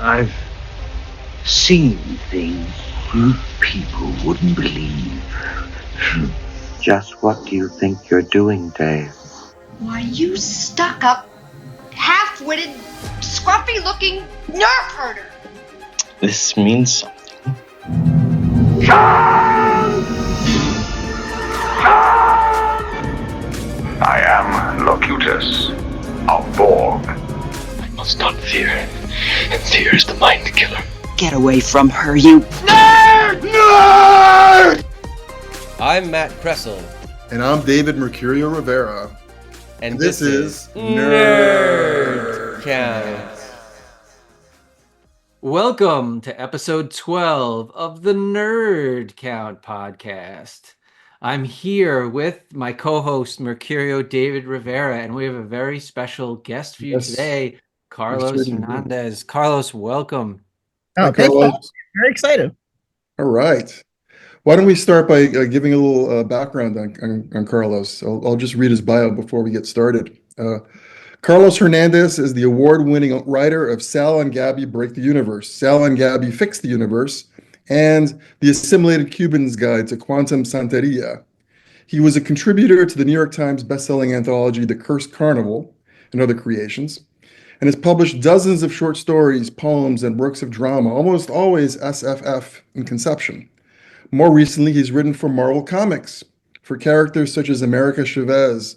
I've seen things you people wouldn't believe. Just what do you think you're doing, Dave? Why, you stuck-up, half-witted, scruffy-looking nerf herder. This means something. I am Locutus of Borg. I must not fear. And fear is the mind killer. Get away from her, you Nerd! Nerd! I'm Matt Kressel. And I'm David Mercurio Rivera. And this is Nerd Count. Welcome to episode 12 of the Nerd Count podcast. I'm here with my co-host Mercurio David Rivera, and we have a very special guest for you today, Carlos Hernandez. Carlos, welcome. Oh, thank you. Very excited. All right. Why don't we start by giving a little background on Carlos. I'll just read his bio before we get started. Carlos Hernandez is the award-winning writer of Sal and Gabby Break the Universe, Sal and Gabby Fix the Universe, and The Assimilated Cubans Guide to Quantum Santeria. He was a contributor to the New York Times bestselling anthology The Cursed Carnival and Other Creations, and has published dozens of short stories, poems, and works of drama, almost always SFF in conception. More recently, he's written for Marvel Comics, for characters such as America Chavez,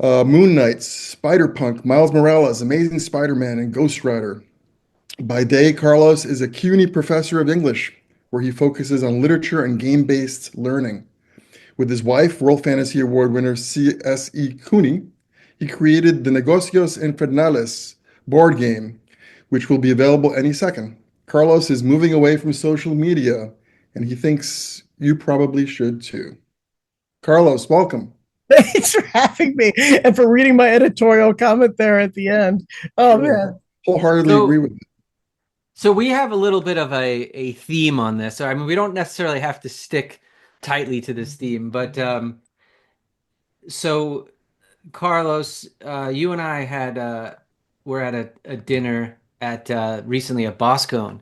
Moon Knight, Spider-Punk, Miles Morales, Amazing Spider-Man, and Ghost Rider. By day, Carlos is a CUNY professor of English, where he focuses on literature and game-based learning. With his wife, World Fantasy Award winner C.S.E. Cooney, he created the Negocios Infernales board game, which will be available any second. Carlos is moving away from social media, and he thinks you probably should too. Carlos, welcome. Thanks for having me and for reading my editorial comment there at the end. Oh, man. Wholeheartedly agree with it. So we have a little bit of a theme on this. So, I mean, we don't necessarily have to stick tightly to this theme, but so Carlos, you and I were at a dinner at recently at Boscone,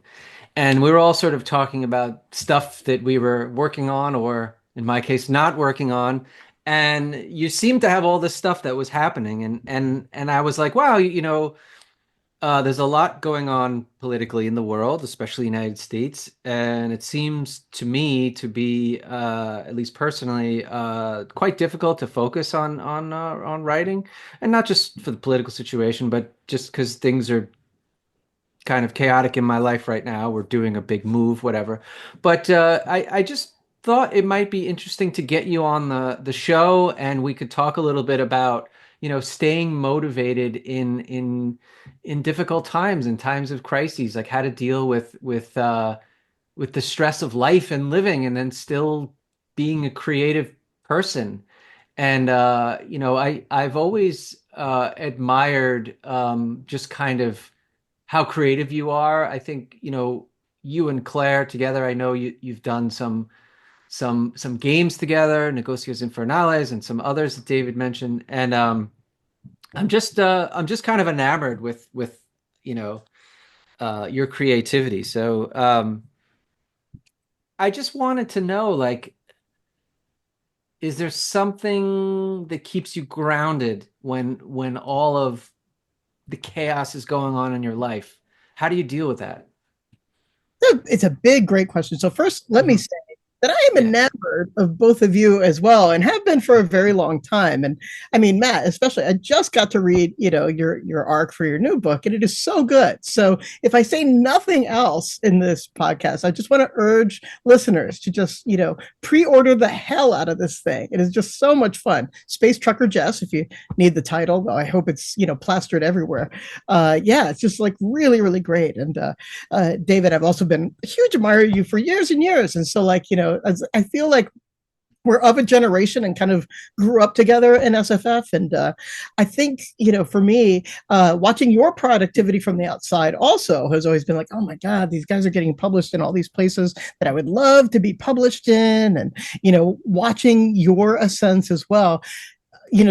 and we were all sort of talking about stuff that we were working on, or in my case, not working on. And you seemed to have all this stuff that was happening, and I was like, wow, there's a lot going on politically in the world, especially the United States, and it seems to me to be, at least personally, quite difficult to focus on writing, and not just for the political situation, but just because things are kind of chaotic in my life right now. We're doing a big move, whatever. But I just thought it might be interesting to get you on the show, and we could talk a little bit about staying motivated in difficult times, in times of crises, like how to deal with the stress of life and living, and then still being a creative person. And I've always admired just kind of how creative you are. I think you and Claire together, I know you've done some games together, Negocios Infernales, and some others that David mentioned. And I'm just kind of enamored with your creativity. So I just wanted to know, like, is there something that keeps you grounded when all of the chaos is going on in your life? How do you deal with that? It's a great question. So first, let me say that I am enamored of both of you as well, and have been for a very long time. And I mean, Matt, especially, I just got to read, your arc for your new book, and it is so good. So if I say nothing else in this podcast, I just want to urge listeners to just, pre-order the hell out of this thing. It is just so much fun. Space Trucker Jess, if you need the title, though I hope it's, plastered everywhere. It's just like really, really great. And David, I've also been a huge admirer of you for years and years. And so I feel like we're of a generation and kind of grew up together in SFF. And I think, for me, watching your productivity from the outside also has always been like, oh my God, these guys are getting published in all these places that I would love to be published in. And, watching your ascents as well.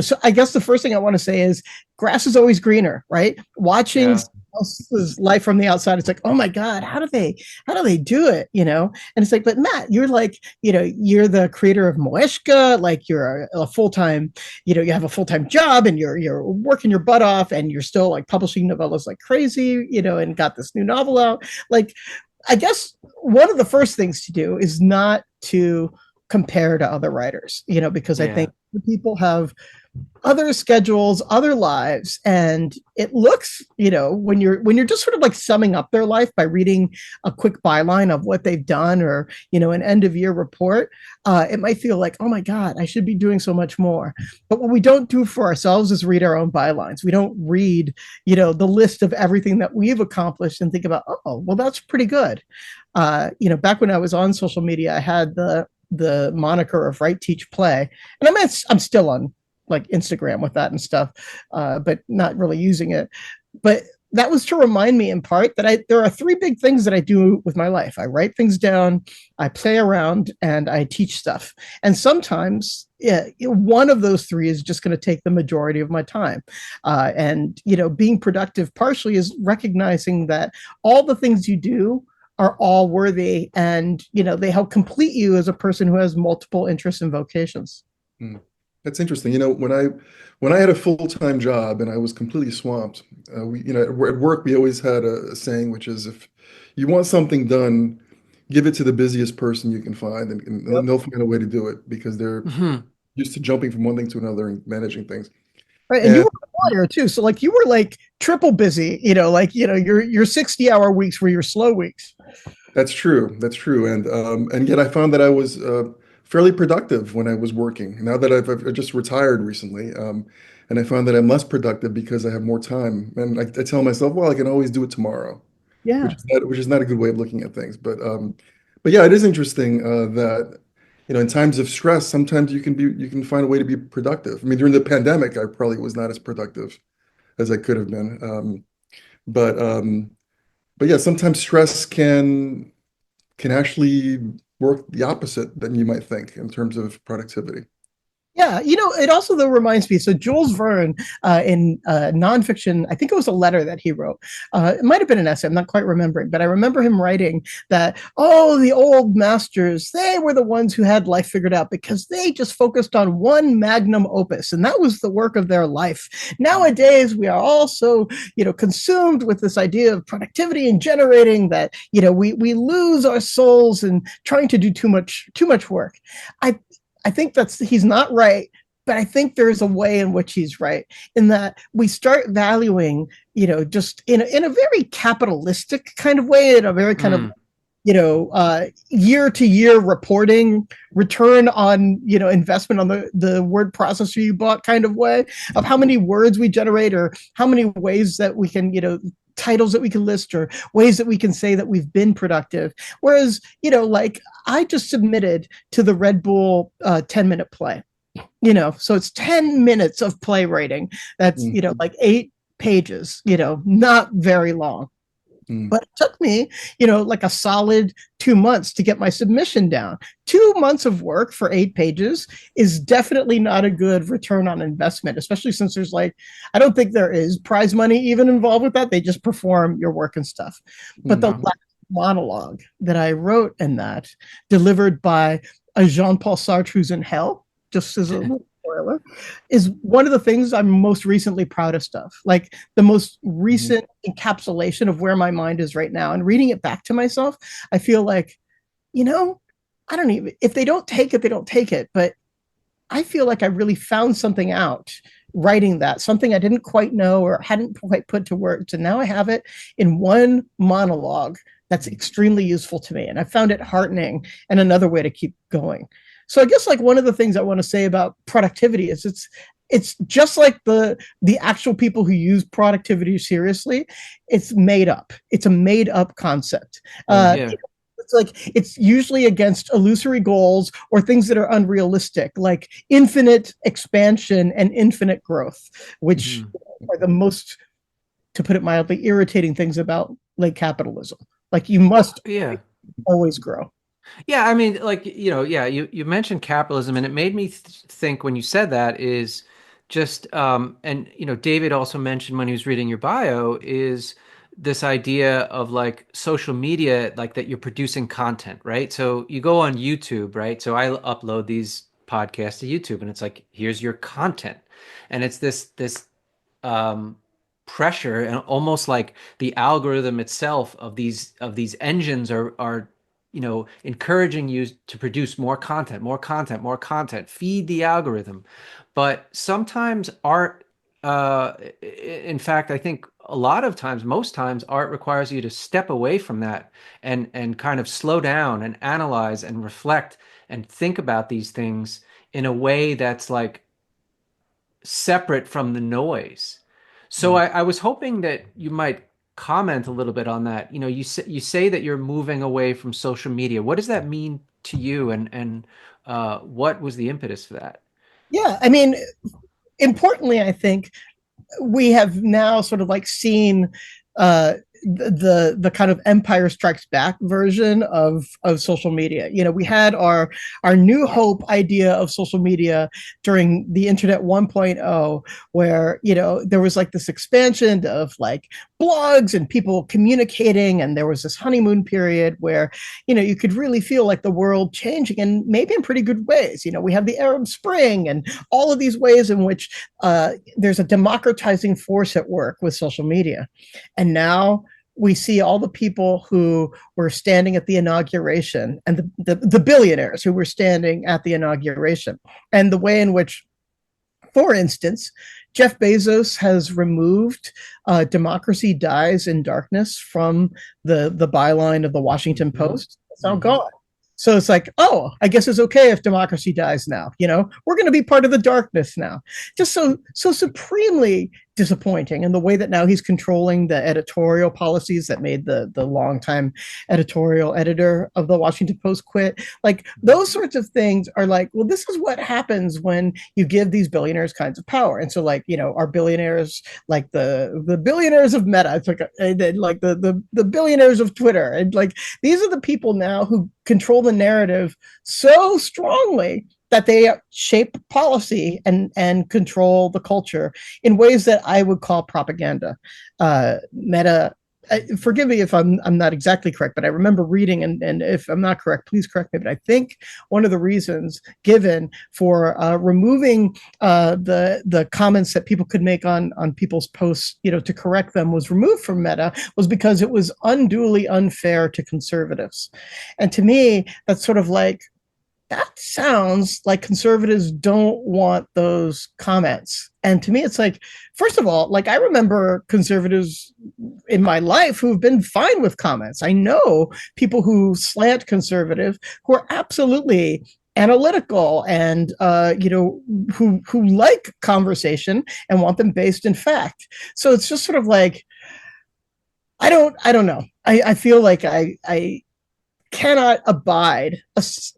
So I guess the first thing I want to say is grass is always greener, right? Watching Yeah. someone else's life from the outside, it's like, oh my God, how do they do it? And it's like, but Matt, you're like, you're the creator of Moeshka, like you're a full-time, you have a full-time job and you're working your butt off and you're still like publishing novellas like crazy, and got this new novel out. Like, I guess one of the first things to do is not to compare to other writers, because I Yeah. think people have other schedules, other lives, and it looks, when you're just sort of like summing up their life by reading a quick byline of what they've done, or an end of year report, it might feel like, oh my God, I should be doing so much more. But what we don't do for ourselves is read our own bylines. We don't read, the list of everything that we've accomplished and think about, oh, well, that's pretty good. Back when I was on social media, I had the moniker of Write, Teach, Play, and I'm still on like Instagram with that and stuff, but not really using it. But that was to remind me in part that there are three big things that I do with my life. I write things down, I play around, and I teach stuff. And sometimes, one of those three is just going to take the majority of my time. And being productive partially is recognizing that all the things you do are all worthy, and they help complete you as a person who has multiple interests and vocations. That's interesting. When I had a full-time job and I was completely swamped, at work we always had a saying, which is, if you want something done, give it to the busiest person you can find, and Yep. they'll find a way to do it because they're Mhm. used to jumping from one thing to another and managing things. Right. And you And were a lawyer too. So like you were like triple busy, your 60-hour weeks were your slow weeks. that's true. That's true. And yet I found that I was fairly productive when I was working. Now that I've just retired recently, and I found that I'm less productive because I have more time. And I tell myself, well, I can always do it tomorrow, Yeah. which is not a good way of looking at things. But yeah, it is interesting that in times of stress, sometimes you can find a way to be productive. I mean, during the pandemic, I probably was not as productive as I could have been. But but yeah, sometimes stress can actually work the opposite than you might think in terms of productivity. Yeah, it also though reminds me. So Jules Verne, in nonfiction, I think it was a letter that he wrote. It might have been an essay. I'm not quite remembering, but I remember him writing that, oh, the old masters, they were the ones who had life figured out because they just focused on one magnum opus, and that was the work of their life. Nowadays, we are all so consumed with this idea of productivity and generating that we lose our souls in trying to do too much work. I think he's not right, but I think there's a way in which he's right, in that we start valuing, just in a very capitalistic kind of way, in a very kind of, year to year reporting, return on, investment on the word processor you bought kind of way, of how many words we generate, or how many ways that we can, titles that we can list, or ways that we can say that we've been productive. Whereas, like I just submitted to the Red Bull 10-minute play, so it's 10 minutes of play rating. That's, like 8 pages, not very long. But it took me, like a solid 2 months to get my submission down. 2 months of work for 8 pages is definitely not a good return on investment, especially since there's I don't think there is prize money even involved with that. They just perform your work and stuff. But the last monologue that I wrote in that, delivered by a Jean-Paul Sartre who's in hell, just as a little spoiler, is one of the things I'm most recently proudest of. Like the most recent encapsulation of where my mind is right now. And reading it back to myself, I feel like, I don't even, if they don't take it, they don't take it. But I feel like I really found something out writing that, something I didn't quite know or hadn't quite put to words. And now I have it in one monologue that's extremely useful to me. And I found it heartening and another way to keep going. So I guess like one of the things I want to say about productivity is it's just like the actual people who use productivity seriously. It's made up. It's a made up concept. It's like it's usually against illusory goals or things that are unrealistic, like infinite expansion and infinite growth, which are the most, to put it mildly, irritating things about late capitalism. Like you must always grow. Yeah, I mean, like, you mentioned capitalism, and it made me think when you said that is just and David also mentioned when he was reading your bio is this idea of like social media, like that you're producing content, right? So you go on YouTube, right? So I upload these podcasts to YouTube, and it's like, here's your content, and it's this um, pressure, and almost like the algorithm itself of these engines are encouraging you to produce more content, more content, more content, feed the algorithm. But sometimes art, in fact, I think a lot of times, most times, art requires you to step away from that and kind of slow down and analyze and reflect and think about these things in a way that's like separate from the noise. So I was hoping that you might comment a little bit on that. You say that you're moving away from social media. What does that mean to you, and what was the impetus for that? Yeah, I mean, importantly, I think we have now sort of like seen the kind of Empire Strikes Back version of social media. We had our new hope idea of social media during the internet 1.0, where there was like this expansion of like blogs and people communicating, and there was this honeymoon period where you could really feel like the world changing, and maybe in pretty good ways. We have the Arab Spring and all of these ways in which there's a democratizing force at work with social media. And now we see all the people who were standing at the inauguration, and the billionaires who were standing at the inauguration, and the way in which, for instance, Jeff Bezos has removed "Democracy Dies in Darkness" from the byline of the Washington Post. It's now gone. So it's like, oh, I guess it's okay if democracy dies now. We're going to be part of the darkness now. Just so supremely disappointing. And the way that now he's controlling the editorial policies that made the longtime editorial editor of the Washington Post quit. Like those sorts of things are like, well, this is what happens when you give these billionaires kinds of power. And so like, our billionaires, like the billionaires of Meta, it's like the billionaires of Twitter, and like these are the people now who control the narrative so strongly that they shape policy and control the culture in ways that I would call propaganda. Meta, forgive me if I'm not exactly correct, but I remember reading, and if I'm not correct, please correct me. But I think one of the reasons given for removing the comments that people could make on people's posts, to correct them, was removed from Meta, was because it was unduly unfair to conservatives. And to me, that's sort of like, that sounds like conservatives don't want those comments. And to me, it's like, first of all, like I remember conservatives in my life who've been fine with comments. I know people who slant conservative who are absolutely analytical and who like conversation and want them based in fact. So it's just sort of like, I don't know. I feel like I cannot abide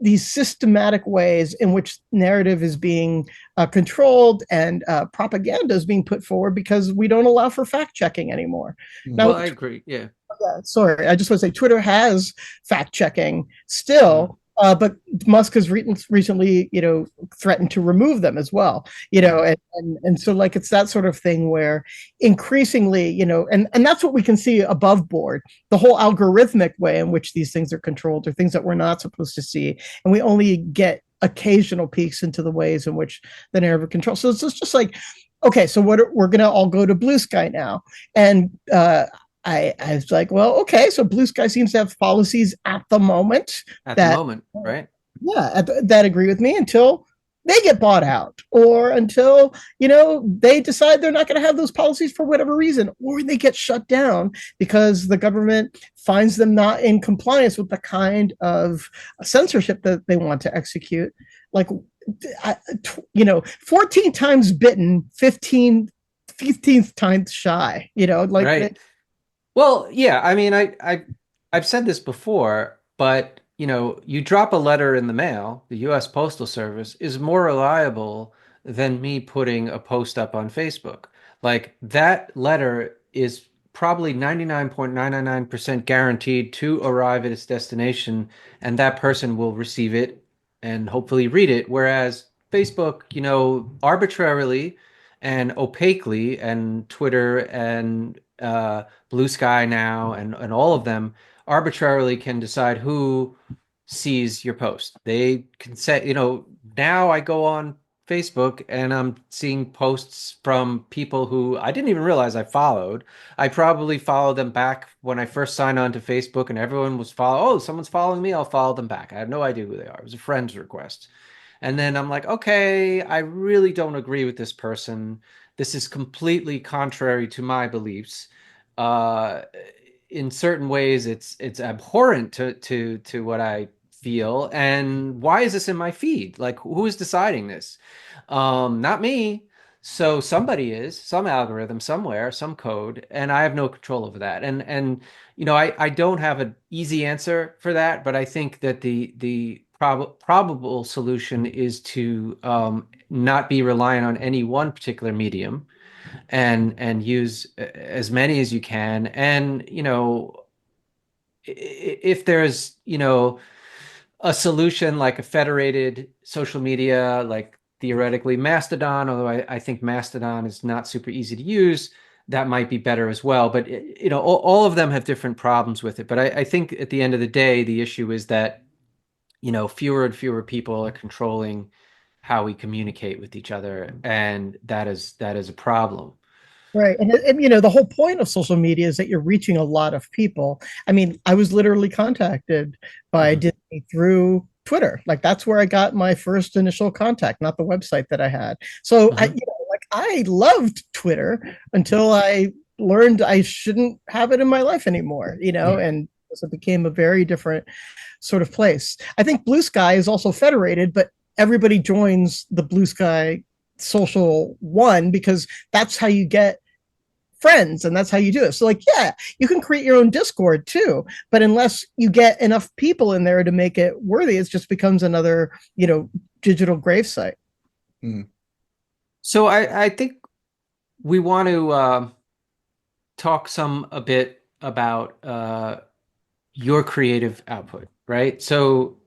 these systematic ways in which narrative is being controlled and propaganda is being put forward, because we don't allow for fact checking anymore. Now, Well, I agree. Yeah. sorry, I just want to say Twitter has fact checking still, but Musk has recently, threatened to remove them as well. And so like it's that sort of thing where increasingly, and that's what we can see above board. The whole algorithmic way in which these things are controlled are things that we're not supposed to see, and we only get occasional peeks into the ways in which the narrative control. So it's just like, okay, so we're gonna all go to Blue Sky now, and I was like, well, okay, so Blue Sky seems to have policies at the moment Right? Yeah, that agree with me until they get bought out, or until they decide they're not going to have those policies for whatever reason, or they get shut down because the government finds them not in compliance with the kind of censorship that they want to execute. Like 14 times bitten, 15th time shy. Like Right. Well, yeah, I mean, I've said this before, but you drop a letter in the mail, the U.S. Postal Service is more reliable than me putting a post up on Facebook. Like that letter is probably 99.999% guaranteed to arrive at its destination, and that person will receive it and hopefully read it. Whereas Facebook, arbitrarily and opaquely, and Twitter and Blue Sky now, and all of them arbitrarily can decide who sees your post. They can say, now I go on Facebook and I'm seeing posts from people who I didn't even realize I followed. I probably followed them back when I first signed on to Facebook, and everyone was oh, someone's following me, I'll follow them back. I had no idea who they are. It was a friend's request. And then I'm like, okay, I really don't agree with this person. This is completely contrary to my beliefs. Uh, in certain ways, it's abhorrent to what I feel. And why is this in my feed? Like, who is deciding this? Not me. So somebody is, some algorithm somewhere, some code, and I have no control over that. And I don't have an easy answer for that, but I think that the probable solution is to not be reliant on any one particular medium, and use as many as you can. And if there's a solution like a federated social media, like theoretically Mastodon, although I think Mastodon is not super easy to use, that might be better as well. But all of them have different problems with it. But I think at the end of the day, the issue is that fewer and fewer people are controlling how we communicate with each other, and that is a problem. Right. And the whole point of social media is that you're reaching a lot of people. I mean, I was literally contacted by Disney through Twitter. Like that's where I got my first initial contact, not the website that I had. So I loved Twitter until I learned I shouldn't have it in my life anymore, and so it became a very different sort of place. I think Blue Sky is also federated, but everybody joins the Blue Sky social one because that's how you get friends and that's how you do it. So like, yeah, you can create your own Discord too, but unless you get enough people in there to make it worthy, it just becomes another, digital gravesite. So I think we want to talk a bit about your creative output, right? So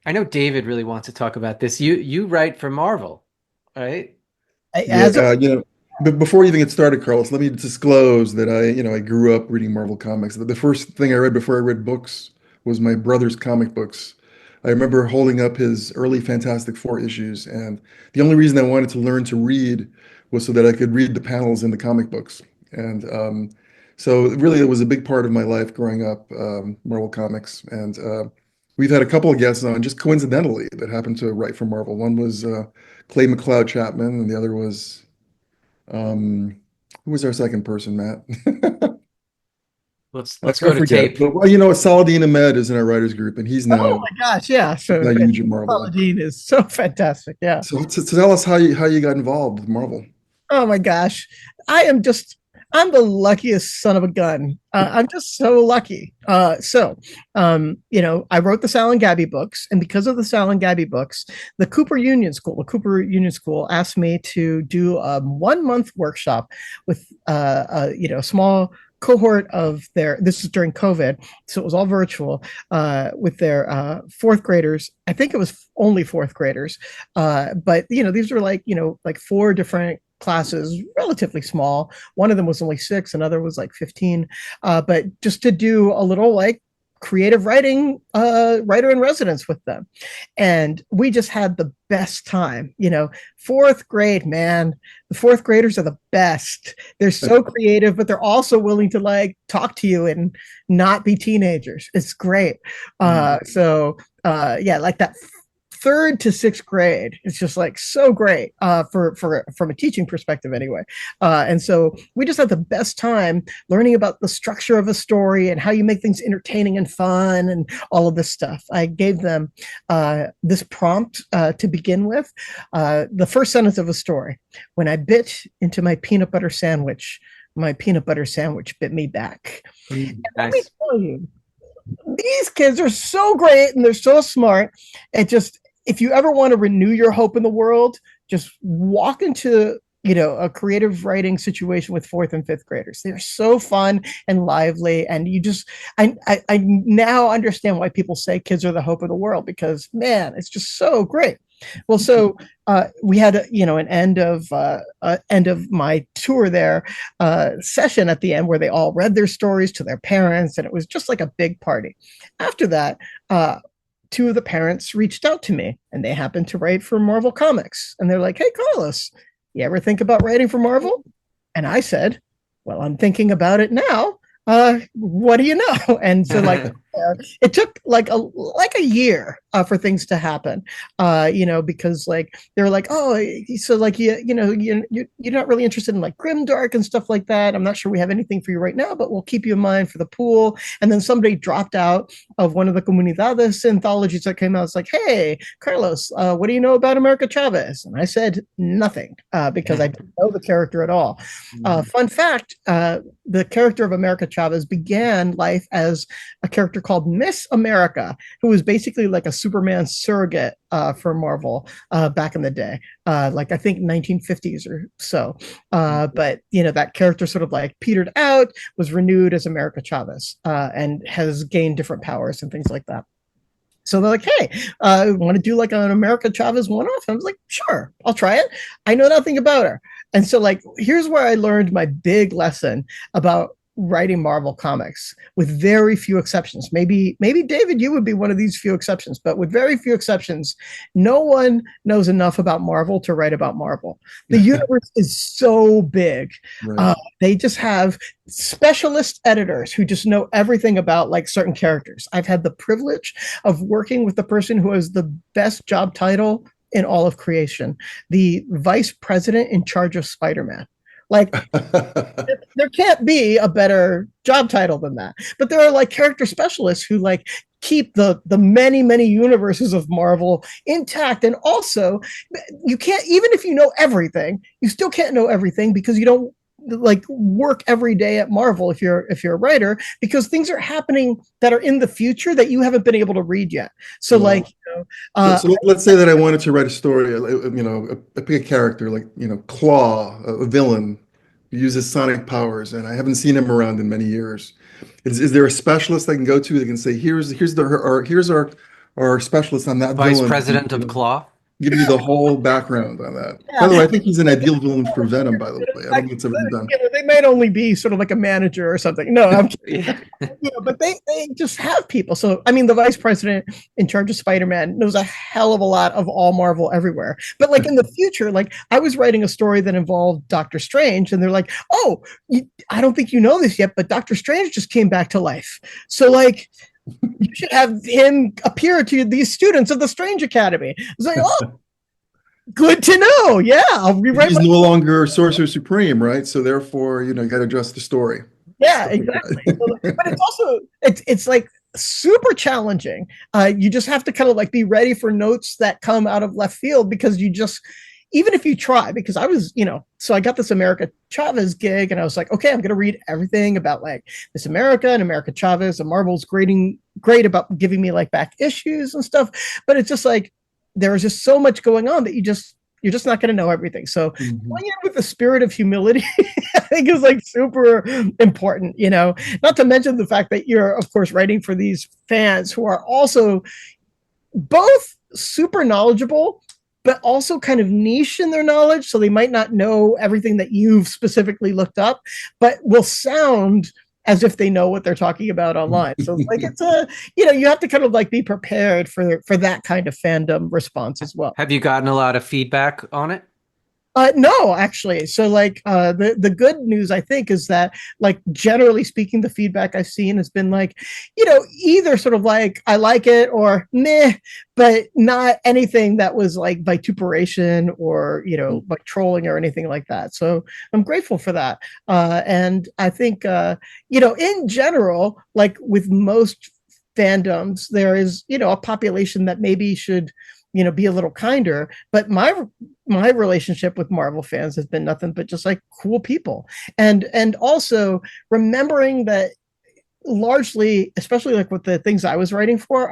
I know David really wants to talk about this. You write for Marvel, right? But before you even get started, Carlos, let me disclose that I grew up reading Marvel comics. The first thing I read before I read books was my brother's comic books. I remember holding up his early Fantastic Four issues, and the only reason I wanted to learn to read was so that I could read the panels in the comic books. And so really, it was a big part of my life growing up, Marvel comics. And we've had a couple of guests on just coincidentally that happened to write for Marvel. One was Clay McLeod Chapman, and the other was who was our second person, Matt? Let's go to tape. But Saladin Ahmed is in our writers group, and he's now. Oh my gosh, yeah. So huge in Marvel. Saladin is so fantastic. Yeah. So tell us how you got involved with Marvel. Oh my gosh, I'm the luckiest son of a gun. I'm just so lucky. I wrote the Sal and Gabby books, and because of the Sal and Gabby books, the Cooper Union School asked me to do a 1-month workshop with a small cohort of this is during COVID, so it was all virtual, with their fourth graders. I think it was only fourth graders, but these were like 4 different classes, relatively small. One of them was only 6, another was like 15, but just to do a little like creative writing writer in residence with them, and we just had the best time. Fourth grade, man, the fourth graders are the best. They're so creative, but they're also willing to like talk to you and not be teenagers. It's great. Like that 3rd to 6th grade, it's just like so great from a teaching perspective anyway. And so we just had the best time learning about the structure of a story and how you make things entertaining and fun and all of this stuff. I gave them this prompt to begin with. The first sentence of a story: when I bit into my peanut butter sandwich bit me back. Nice. Let me tell you, these kids are so great and they're so smart. And just, if you ever want to renew your hope in the world, just walk into a creative writing situation with 4th and 5th graders. They're so fun and lively, and I now understand why people say kids are the hope of the world, because man, it's just so great. Well, so we had an end of my tour there session at the end where they all read their stories to their parents, and it was just like a big party. After that, two of the parents reached out to me, and they happened to write for Marvel Comics, and they're like, "Hey, Carlos, you ever think about writing for Marvel?" And I said, "Well, I'm thinking about it now. What do you know?" And so like it took like a year for things to happen, because like they were like, "Oh, so like you're not really interested in like grimdark and stuff like that. I'm not sure we have anything for you right now, but we'll keep you in mind for the pool." And then somebody dropped out of one of the Comunidades anthologies that came out. It's like, "Hey, Carlos, what do you know about America Chavez?" And I said nothing because I didn't know the character at all. Fun fact, the character of America Chavez began life as a character called Miss America, who was basically like a Superman surrogate for Marvel back in the day, like I think 1950s or so. But that character sort of like petered out, was renewed as America Chavez, and has gained different powers and things like that. So they're like, "Hey, want to do like an America Chavez one-off?" I was like, "Sure, I'll try it. I know nothing about her." And so like, here's where I learned my big lesson about writing Marvel comics, with very few exceptions. Maybe David, you would be one of these few exceptions, but with very few exceptions, no one knows enough about Marvel to write about Marvel. The universe is so big. Right. They just have specialist editors who just know everything about like certain characters. I've had the privilege of working with the person who has the best job title in all of creation, the vice president in charge of Spider-Man. Like, there can't be a better job title than that. But there are like character specialists who like keep the many universes of Marvel intact. And also, you can't, even if you know everything, you still can't know everything because you don't like work every day at Marvel if you're a writer, because things are happening that are in the future that you haven't been able to read yet. So like, so let's say that I wanted to write a story, pick a character like, Claw, a villain who uses sonic powers, and I haven't seen him around in many years. Is there a specialist I can go to that can say, here's our specialist on that Vice villain, President of Claw? give you the whole background on that. Yeah. By the way, I think he's an ideal villain for Venom, by the way. I don't think it's ever been done. They might only be sort of like a manager or something. No, I'm kidding. But they just have people. So, I mean, the vice president in charge of Spider-Man knows a hell of a lot of all Marvel everywhere. But like in the future, like I was writing a story that involved Doctor Strange, and they're like, "Oh, I don't think you know this yet, but Doctor Strange just came back to life. So like, you should have him appear to these students of the Strange Academy." It's like, "Oh, good to know. Yeah, I'll rewrite." He's no longer Sorcerer Supreme, right? So therefore, you got to adjust the story. Yeah, exactly. But it's also it's like super challenging. You just have to kind of like be ready for notes that come out of left field, because you just, even if you try, because I was, so I got this America Chavez gig, and I was like, okay, I'm going to read everything about like Miss America and America Chavez, and Marvel's great about giving me like back issues and stuff. But it's just like, there is just so much going on that you're just not going to know everything. So going in with the spirit of humility, I think is like super important, not to mention the fact that you're, of course, writing for these fans who are also both super knowledgeable, but also kind of niche in their knowledge. So they might not know everything that you've specifically looked up, but will sound as if they know what they're talking about online. So like, it's you have to kind of like be prepared for that kind of fandom response as well. Have you gotten a lot of feedback on it? No, actually. So like the good news, I think, is that like generally speaking, the feedback I've seen has been like, either sort of like, I like it, or meh, but not anything that was like vituperation or, like trolling or anything like that. So I'm grateful for that. And I think, in general, like with most fandoms, there is, a population that maybe should, be a little kinder. But my relationship with Marvel fans has been nothing but just like cool people. And also remembering that largely, especially like with the things I was writing for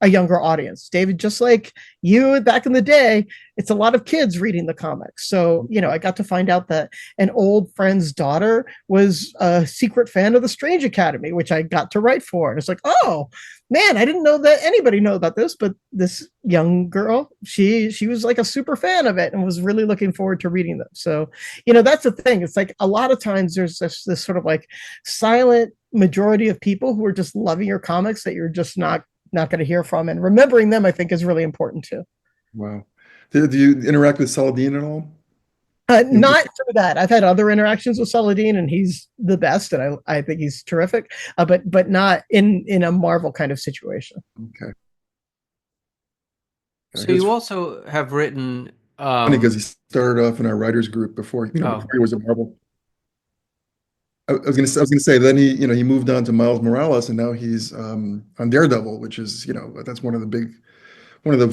a younger audience. David, just like you back in the day, it's a lot of kids reading the comics. So, I got to find out that an old friend's daughter was a secret fan of the Strange Academy, which I got to write for. And it's like, oh man, I didn't know that anybody knew about this, but this young girl, she was like a super fan of it and was really looking forward to reading them. So, that's the thing. It's like a lot of times there's this sort of like silent majority of people who are just loving your comics that you're just not going to hear from, and remembering them I think is really important too. Wow. Do you interact with Saladin at all? Not through that. I've had other interactions with Saladin, and he's the best, and I think he's terrific. But not in a Marvel kind of situation. Okay. So you also have written. Funny because he started off in our writers group before before he was a Marvel. I was gonna say then he moved on to Miles Morales, and now he's on Daredevil, which is that's one of the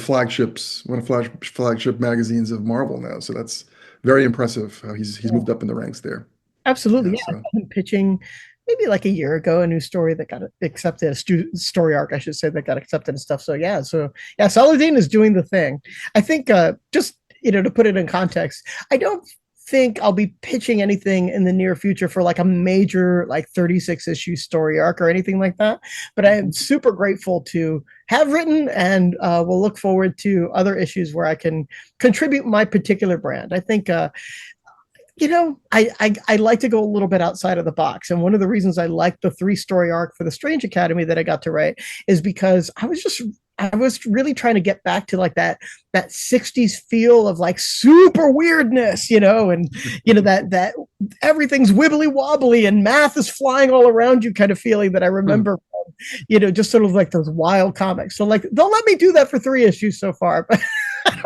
flagship magazines of Marvel now. So that's very impressive how he's moved up in the ranks there. Absolutely, Yeah, yeah. I've been pitching maybe like a year ago a new story that got accepted, story arc I should say, that got accepted and stuff. So yeah, Saladin is doing the thing. I think just to put it in context, I don't think I'll be pitching anything in the near future for like a major like 36 issue story arc or anything like that. But I am super grateful to have written, and we'll look forward to other issues where I can contribute my particular brand. I think I like to go a little bit outside of the box. And one of the reasons I like the 3-story arc for the Strange Academy that I got to write is because I was really trying to get back to like that 60s feel of like super weirdness, and that everything's wibbly wobbly and math is flying all around you kind of feeling that I remember from, just sort of like those wild comics. So like they'll let me do that for 3 issues so far, but I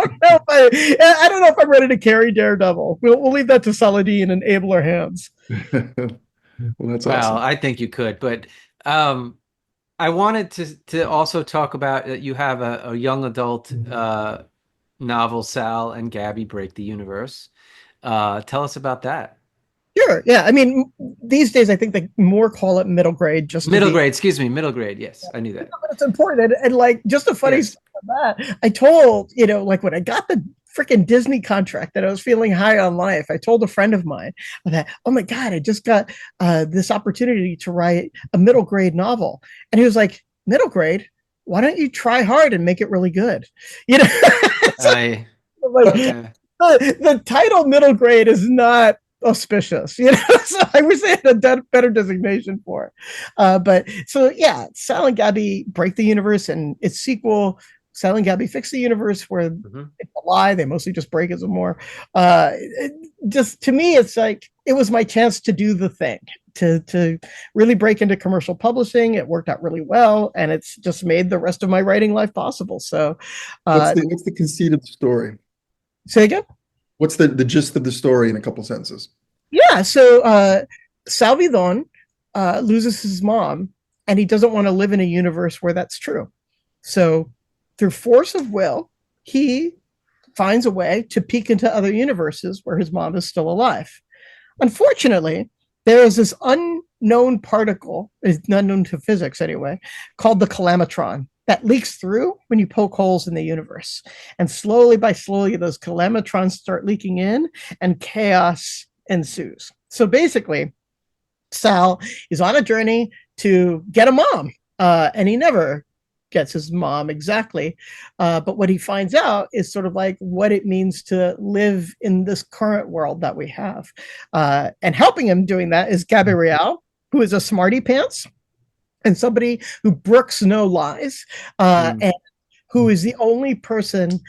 don't know if I'm ready to carry Daredevil. We'll leave that to Saladin and abler hands. Well, that's awesome. I think you could, but I wanted to also talk about that you have a young adult novel, Sal and Gabby Break the Universe. Tell us about that. Sure. Yeah. I mean, these days I think they more call it middle grade. Middle grade. Excuse me. Middle grade. Yes, I knew that. But it's important, and like just a funny story about that. I told like when I got the freaking Disney contract that I was feeling high on life, I told a friend of mine that, oh my God, I just got this opportunity to write a middle grade novel, and he was like, middle grade? Why don't you try hard and make it really good? The title middle grade is not auspicious, so I wish they had a better designation for it. But so yeah, Sal and Gabby Break the Universe, and its sequel, Sal and Gabby Fix the Universe, where it's a lie, they mostly just break it some more. Just to me, it's like it was my chance to do the thing, to really break into commercial publishing. It worked out really well, and it's just made the rest of my writing life possible. So what's the conceit of the story? Say again? What's the gist of the story in a couple sentences? Yeah, so Salvidon loses his mom, and he doesn't want to live in a universe where that's true. So through force of will, he finds a way to peek into other universes where his mom is still alive. Unfortunately, there is this unknown particle, is unknown to physics anyway, called the Calamitron, that leaks through when you poke holes in the universe. And slowly by slowly, those Calamitrons start leaking in, and chaos ensues. So basically, Sal is on a journey to get a mom, and he never gets his mom exactly. But what he finds out is sort of like what it means to live in this current world that we have. And helping him doing that is Gabrielle, who is a smarty pants and somebody who brooks no lies, and who is the only person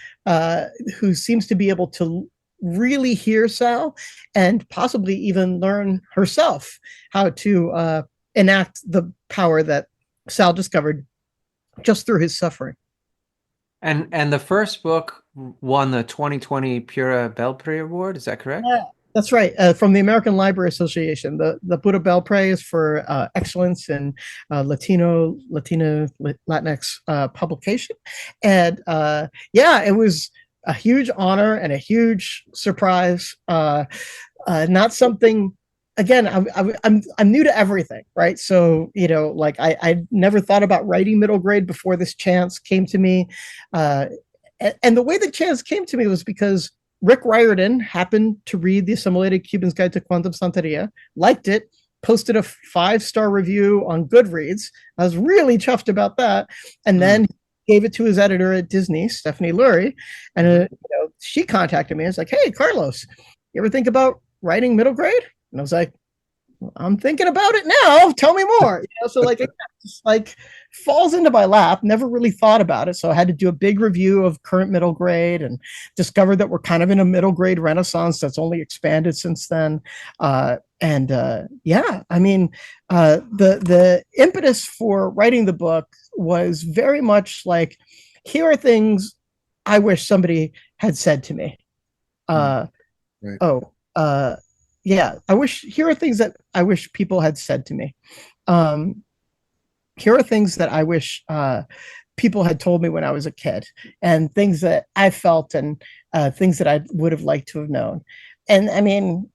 who seems to be able to really hear Sal and possibly even learn herself how to enact the power that Sal discovered just through his suffering. And the first book won the 2020 Pura Belpré Award. Is that correct? Yeah, that's right. From the American Library Association. The Pura Belpré is for excellence in Latinx publication. And yeah, it was a huge honor and a huge surprise. Not something again, I'm new to everything, right? So like I never thought about writing middle grade before this chance came to me, and the way the chance came to me was because Rick Riordan happened to read The Assimilated Cuban's Guide to Quantum Santeria, liked it, posted a 5-star review on Goodreads. I was really chuffed about that, and then gave it to his editor at Disney, Stephanie Lurie, and she contacted me. I was like, "Hey, Carlos, you ever think about writing middle grade?" And I was like, well, "I'm thinking about it now. Tell me more." So like it just like falls into my lap. Never really thought about it, so I had to do a big review of current middle grade and discovered that we're kind of in a middle grade renaissance that's only expanded since then. Yeah, I mean, the impetus for writing the book was very much like, here are things I wish somebody had said to me. Right. Yeah, here are things that I wish people had said to me. Here are things that I wish people had told me when I was a kid, and things that I felt, and things that I would have liked to have known. And I mean,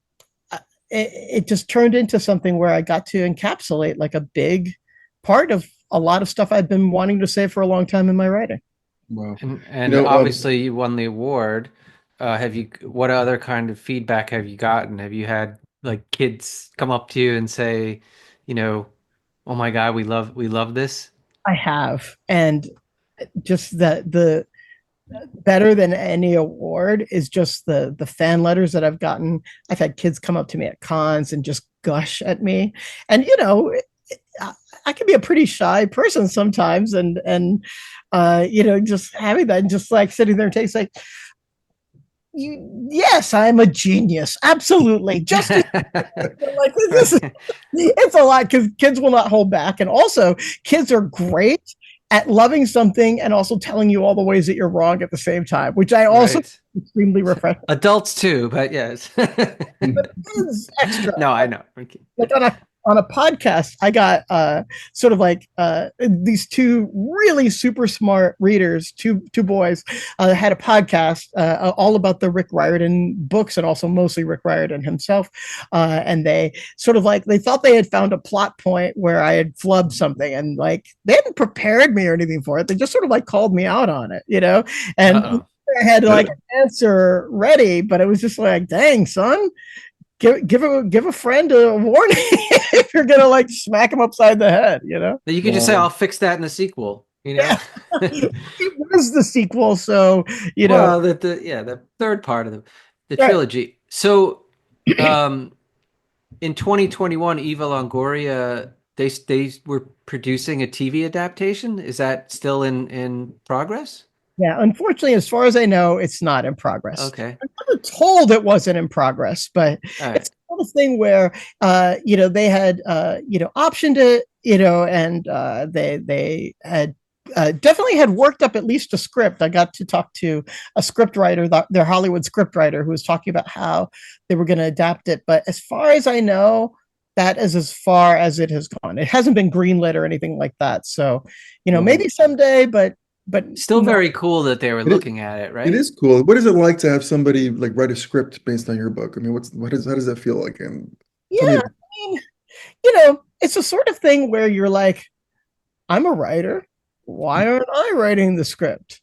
it just turned into something where I got to encapsulate like a big part of a lot of stuff I'd been wanting to say for a long time in my writing. Wow. And obviously you won the award. What other kind of feedback have you gotten? Have you had like kids come up to you and say, "Oh my God, we love this"? I have. And just the better than any award is just the fan letters that I've gotten. I've had kids come up to me at cons and just gush at me. And I can be a pretty shy person sometimes, and just having that and just like sitting there and taking like, yes, I'm a genius. Absolutely. Just like it's a lot because kids will not hold back. And also kids are great at loving something and also telling you all the ways that you're wrong at the same time, which I also extremely refreshing. Adults too, but yes. But kids extra. No, I know. Okay. Like on a podcast, I got sort of like these two really super smart readers, two boys, had a podcast all about the Rick Riordan books, and also mostly Rick Riordan himself. And they sort of like, they thought they had found a plot point where I had flubbed something, and like they hadn't prepared me or anything for it. They just sort of like called me out on it, and I had like an answer ready, but it was just like, dang, son. Give a friend a warning if you're gonna like smack him upside the head, You could just say, "I'll fix that in the sequel." Yeah. It was the sequel, so Well, the third part of the trilogy. So, in 2021, Eva Longoria, they were producing a TV adaptation. Is that still in progress? Yeah, unfortunately, as far as I know, it's not in progress. Okay. I'm never told it wasn't in progress, but it's kind of thing where, they had, optioned it, and they had definitely had worked up at least a script. I got to talk to a script writer, their Hollywood script writer, who was talking about how they were going to adapt it. But as far as I know, that is as far as it has gone. It hasn't been greenlit or anything like that. So, maybe someday, but still very cool that they were looking at it, right? It is cool. What is it like to have somebody like write a script based on your book? I mean, how does that feel like? And yeah, I mean, it's the sort of thing where you're like, I'm a writer. Why aren't I writing the script?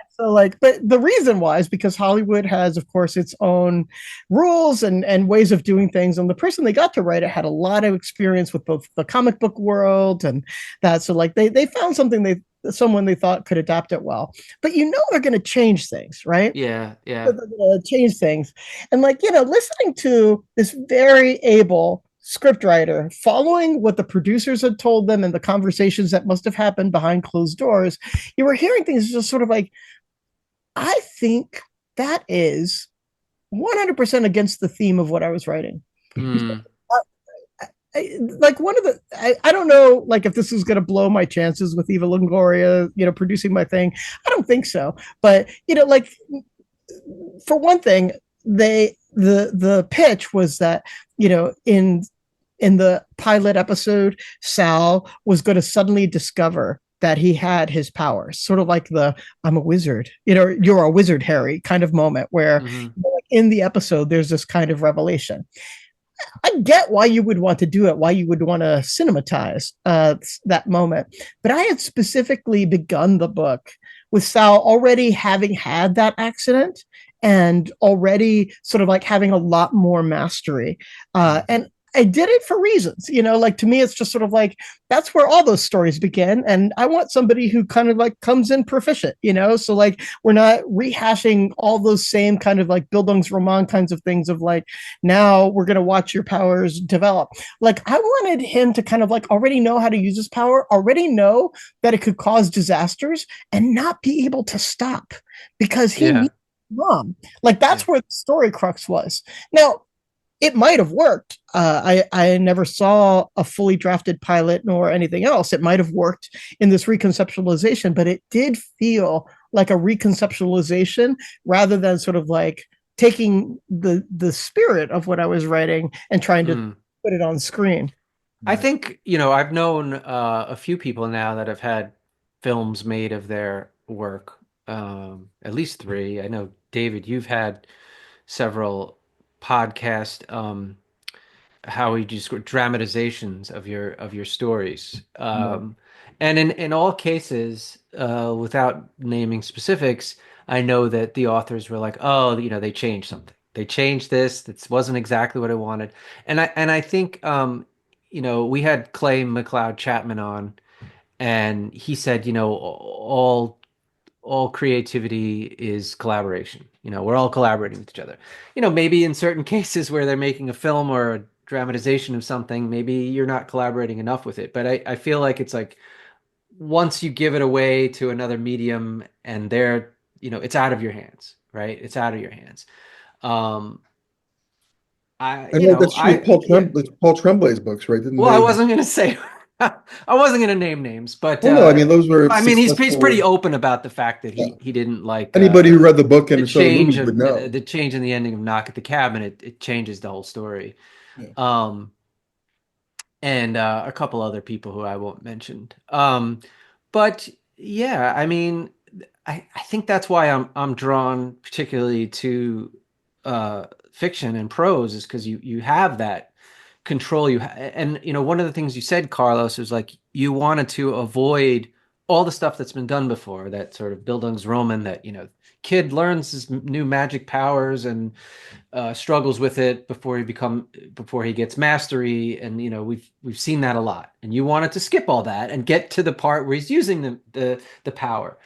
So like, but the reason why is because Hollywood has, of course, its own rules and ways of doing things. And the person they got to write it had a lot of experience with both the comic book world and that. So like they found someone they thought could adapt it well. But they're going to change things, right? Yeah. They're going to change things. And like, listening to this very able scriptwriter following what the producers had told them and the conversations that must have happened behind closed doors, you were hearing things just sort of like, I think that is 100% against the theme of what I was writing. Like one of the, I don't know, like if this is going to blow my chances with Eva Longoria, producing my thing. I don't think so. But, like for one thing, the pitch was that, in the pilot episode, Sal was going to suddenly discover that he had his powers, sort of like the "I'm a wizard, you're a wizard, Harry" kind of moment where in the episode there's this kind of revelation. I get why you would want to do it, why you would want to cinematize that moment. But I had specifically begun the book with Sal already having had that accident and already sort of like having a lot more mastery. And I did it for reasons, like to me, it's just sort of like that's where all those stories begin. And I want somebody who kind of like comes in proficient, so like we're not rehashing all those same kind of like Bildungsroman kinds of things of like, now we're going to watch your powers develop. Like, I wanted him to kind of like already know how to use his power, already know that it could cause disasters and not be able to stop because he needs mom. Like, that's where the story crux was. Now, it might have worked. I never saw a fully drafted pilot nor anything else. It might have worked in this reconceptualization, but it did feel like a reconceptualization rather than sort of like taking the spirit of what I was writing and trying to put it on screen. I think, I've known a few people now that have had films made of their work, at least three. I know, David, you've had several podcast how we just dramatizations of your stories. And in all cases, without naming specifics, I know that the authors were like, oh, they changed something. They changed this. This wasn't exactly what I wanted. And I think we had Clay McLeod Chapman on, and he said, all creativity is collaboration. We're all collaborating with each other. Maybe in certain cases where they're making a film or a dramatization of something, maybe you're not collaborating enough with it. But I feel like it's like once you give it away to another medium and it's out of your hands, right? It's out of your hands. I know that's true. Paul Tremblay's books, right? Didn't Well, they? I wasn't going to say, I wasn't going to name names, but Well, no, I mean those were. I mean, he's successful. pretty open about the fact that he didn't like Anybody who read the book and saw the movie would know. The change in the ending of Knock at the Cabin. It changes the whole story. Yeah. And a couple other people who I won't mention. But yeah, I mean, I think that's why I'm drawn particularly to fiction and prose is because you have that control. And one of the things you said, Carlos, was like you wanted to avoid all the stuff that's been done before, that sort of Bildungsroman, that kid learns his new magic powers and struggles with it before he gets mastery, and we've seen that a lot. And you wanted to skip all that and get to the part where he's using the power.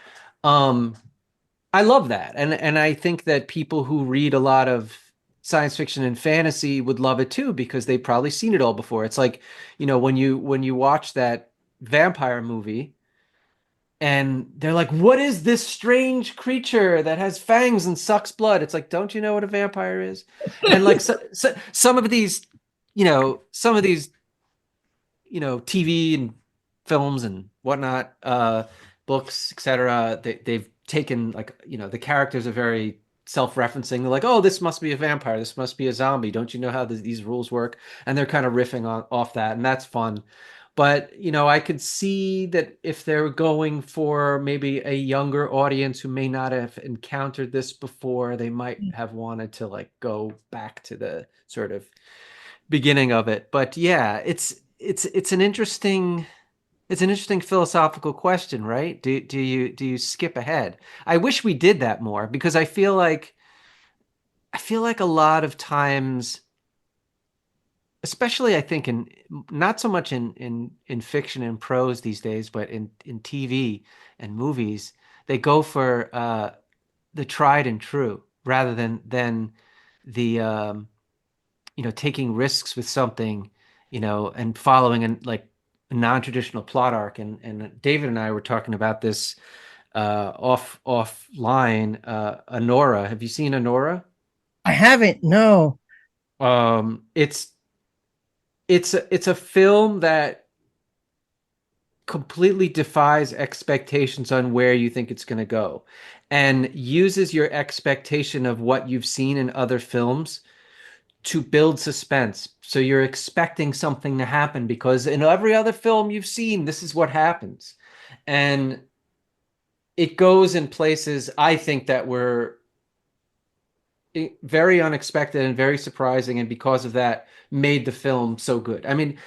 I love that, and I think that people who read a lot of science fiction and fantasy would love it too because they've probably seen it all before. It's like when you watch that vampire movie and they're like, what is this strange creature that has fangs and sucks blood? It's like, don't you know what a vampire is? And like some of these, TV and films and whatnot, books, etc. They've taken like, the characters are very self-referencing. They're like, oh, this must be a vampire. This must be a zombie. Don't you know how these rules work? And they're kind of riffing off that. And that's fun. But, I could see that if they're going for maybe a younger audience who may not have encountered this before, they might have wanted to like go back to the sort of beginning of it. But yeah, it's an interesting philosophical question, right? Do you skip ahead? I wish we did that more because I feel like a lot of times, especially I think in not so much in fiction and prose these days, but in TV and movies, they go for the tried and true rather than the taking risks with something, and following like a non-traditional plot arc. And David and I were talking about this offline. Honora, have you seen Honora? I haven't. No. It's a film that completely defies expectations on where you think it's going to go, and uses your expectation of what you've seen in other films to build suspense. So you're expecting something to happen because in every other film you've seen, this is what happens. And it goes in places I think that were very unexpected and very surprising, and because of that, made the film so good. I mean,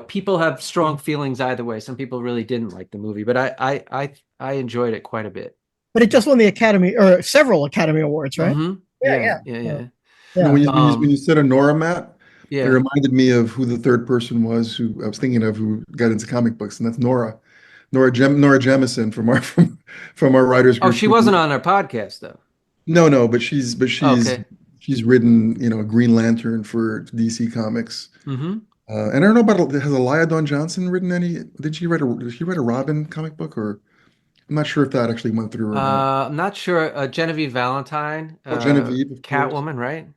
people have strong feelings either way. Some people really didn't like the movie, but I enjoyed it quite a bit. But it just won the Academy or several Academy Awards, right? Yeah, Yeah, yeah, yeah, yeah. yeah. You know, Yeah. when you said Nora, Matt, it Yeah. reminded me of who the third person was who I was thinking of who got into comic books, and that's Nora Jemisin from our from our writers Oh, group. she wasn't on our podcast though. No, but Oh, okay. she's written, Green Lantern for DC Comics. Mm-hmm. And I don't know about has Elia Dawn Johnson written any? Did she write a Robin comic book, or I'm not sure if that actually went through or not. I'm not sure. Genevieve Valentine, Oh, Genevieve, of course. Catwoman, right?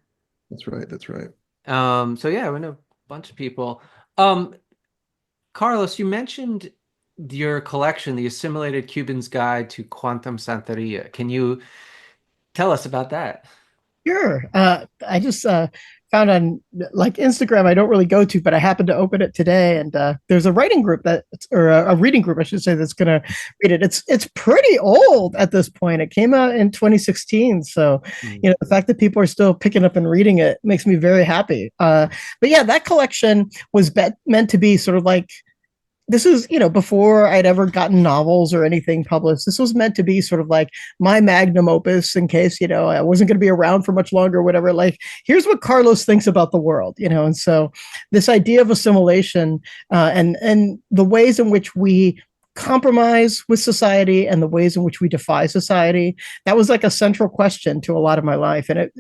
That's right. That's right. So yeah, we know a bunch of people. Um, Carlos, you mentioned your collection, the Assimilated Cubans Guide to Quantum Santeria. Can you tell us about that? Sure. I just found on like Instagram. I don't really go to, but I happened to open it today, and there's a writing group or a reading group, I should say, that's going to read it. It's pretty old at this point. It came out in 2016, so the fact that people are still picking up and reading it makes me very happy. But yeah, that collection was meant to be sort of like this is, before I'd ever gotten novels or anything published. This was meant to be sort of like my magnum opus in case, I wasn't going to be around for much longer or whatever. Like, here's what Carlos thinks about the world, and so this idea of assimilation and the ways in which we compromise with society and the ways in which we defy society, that was like a central question to a lot of my life, and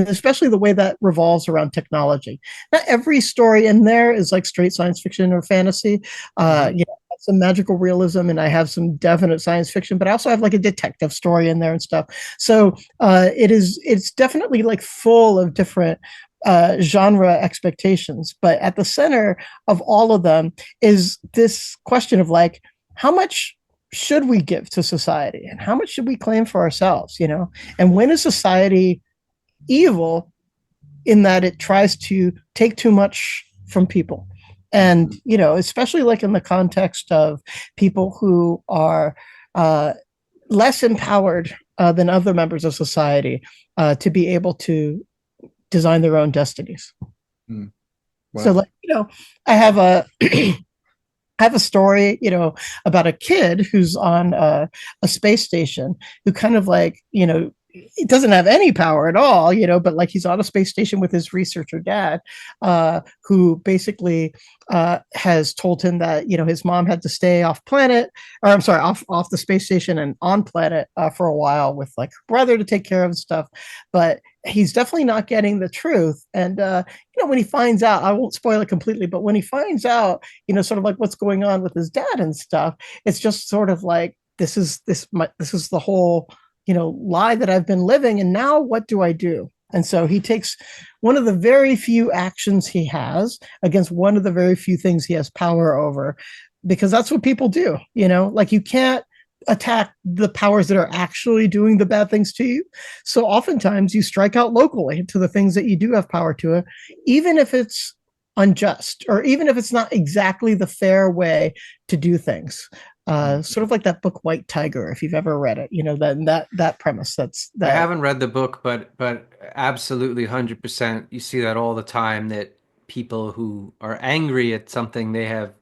especially the way that revolves around technology. Not every story in there is like straight science fiction or fantasy. Some magical realism, and I have some definite science fiction, but I also have like a detective story in there and stuff. So it's definitely like full of different genre expectations, but at the center of all of them is this question of like, how much should we give to society and how much should we claim for ourselves, and when is society evil in that it tries to take too much from people, and especially like in the context of people who are less empowered than other members of society to be able to design their own destinies. Mm. Wow. So like, I have a I have a story, about a kid who's on a space station who kind of like, it doesn't have any power at all, but like he's on a space station with his researcher dad, who basically has told him that, his mom had to stay off planet, or I'm sorry, off the space station and on planet for a while with like her brother to take care of and stuff. But he's definitely not getting the truth. And, when he finds out, I won't spoil it completely, but when he finds out, sort of like what's going on with his dad and stuff, it's just sort of like, this is the whole, lie that I've been living. And now what do I do? And so he takes one of the very few actions he has against one of the very few things he has power over, because that's what people do, like you can't attack the powers that are actually doing the bad things to you. So oftentimes you strike out locally to the things that you do have power to, even if it's unjust or even if it's not exactly the fair way to do things. Sort of like that book White Tiger, if you've ever read it, that premise. That's that. I haven't read the book, but absolutely 100%. You see that all the time, that people who are angry at something they have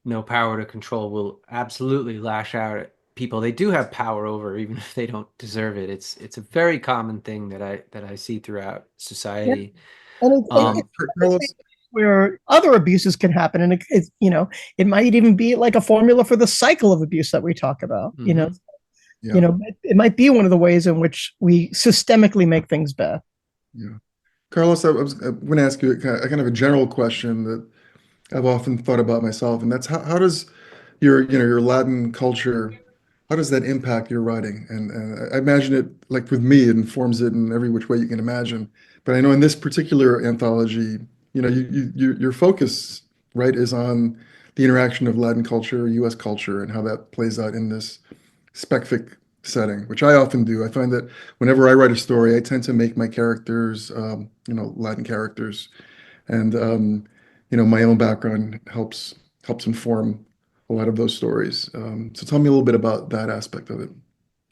no power to control will absolutely lash out at people they do have power over, even if they don't deserve it. It's a very common thing that I see throughout society. Yeah. And it's where other abuses can happen, and it might even be like a formula for the cycle of abuse that we talk about. Yeah. It might be one of the ways in which we systemically make things bad. Yeah. Carlos, I'm going to ask you a kind of a general question that I've often thought about myself, and that's how does your Latin culture, how does that impact your writing? And I imagine it, like with me, it informs it in every which way you can imagine. But I know in this particular anthology, your focus, right, is on the interaction of Latin culture, U.S. culture, and how that plays out in this specfic setting, which I often do. I find that whenever I write a story, I tend to make my characters, Latin characters, and my own background helps inform a lot of those stories. So tell me a little bit about that aspect of it.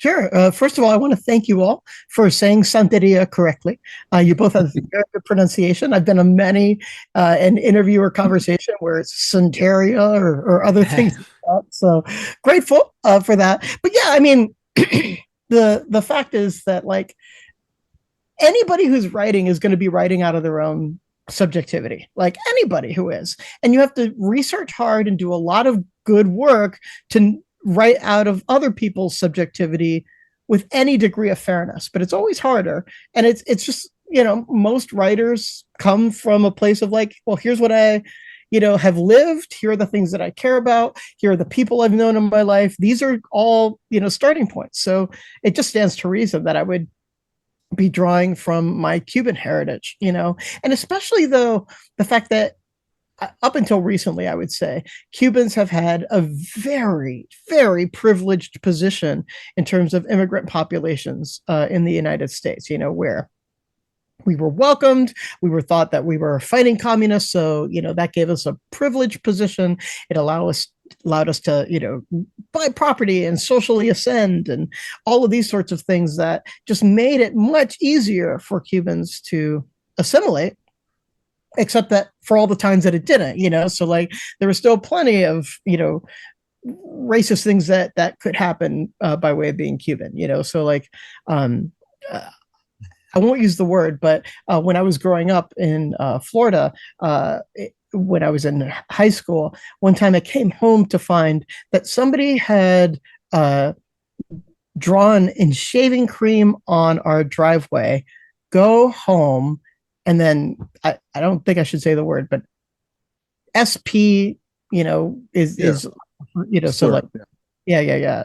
Sure. First of all, I want to thank you all for saying Santeria correctly. You both have very good pronunciation. I've been on many an interview or conversation where it's Santeria or other things like that. So grateful for that. But yeah, I mean, the fact is that like anybody who's writing is going to be writing out of their own subjectivity, like anybody who is. And you have to research hard and do a lot of good work to write out of other people's subjectivity with any degree of fairness. But it's always harder. And it's just, most writers come from a place of like, well, here's what I have lived. Here are the things that I care about. Here are the people I've known in my life. These are all, starting points. So it just stands to reason that I would be drawing from my Cuban heritage, and especially though the fact that up until recently, I would say Cubans have had a very, very privileged position in terms of immigrant populations in the United States, where we were welcomed. We were thought that we were fighting communists. So, that gave us a privileged position. It allowed us to, buy property and socially ascend and all of these sorts of things that just made it much easier for Cubans to assimilate, except that for all the times that it didn't, so like there was still plenty of, racist things that could happen by way of being Cuban, so like, I won't use the word, but when I was growing up in Florida, when I was in high school, one time I came home to find that somebody had drawn in shaving cream on our driveway, go home, and then I don't think I should say the word, but SP, is so like, yeah.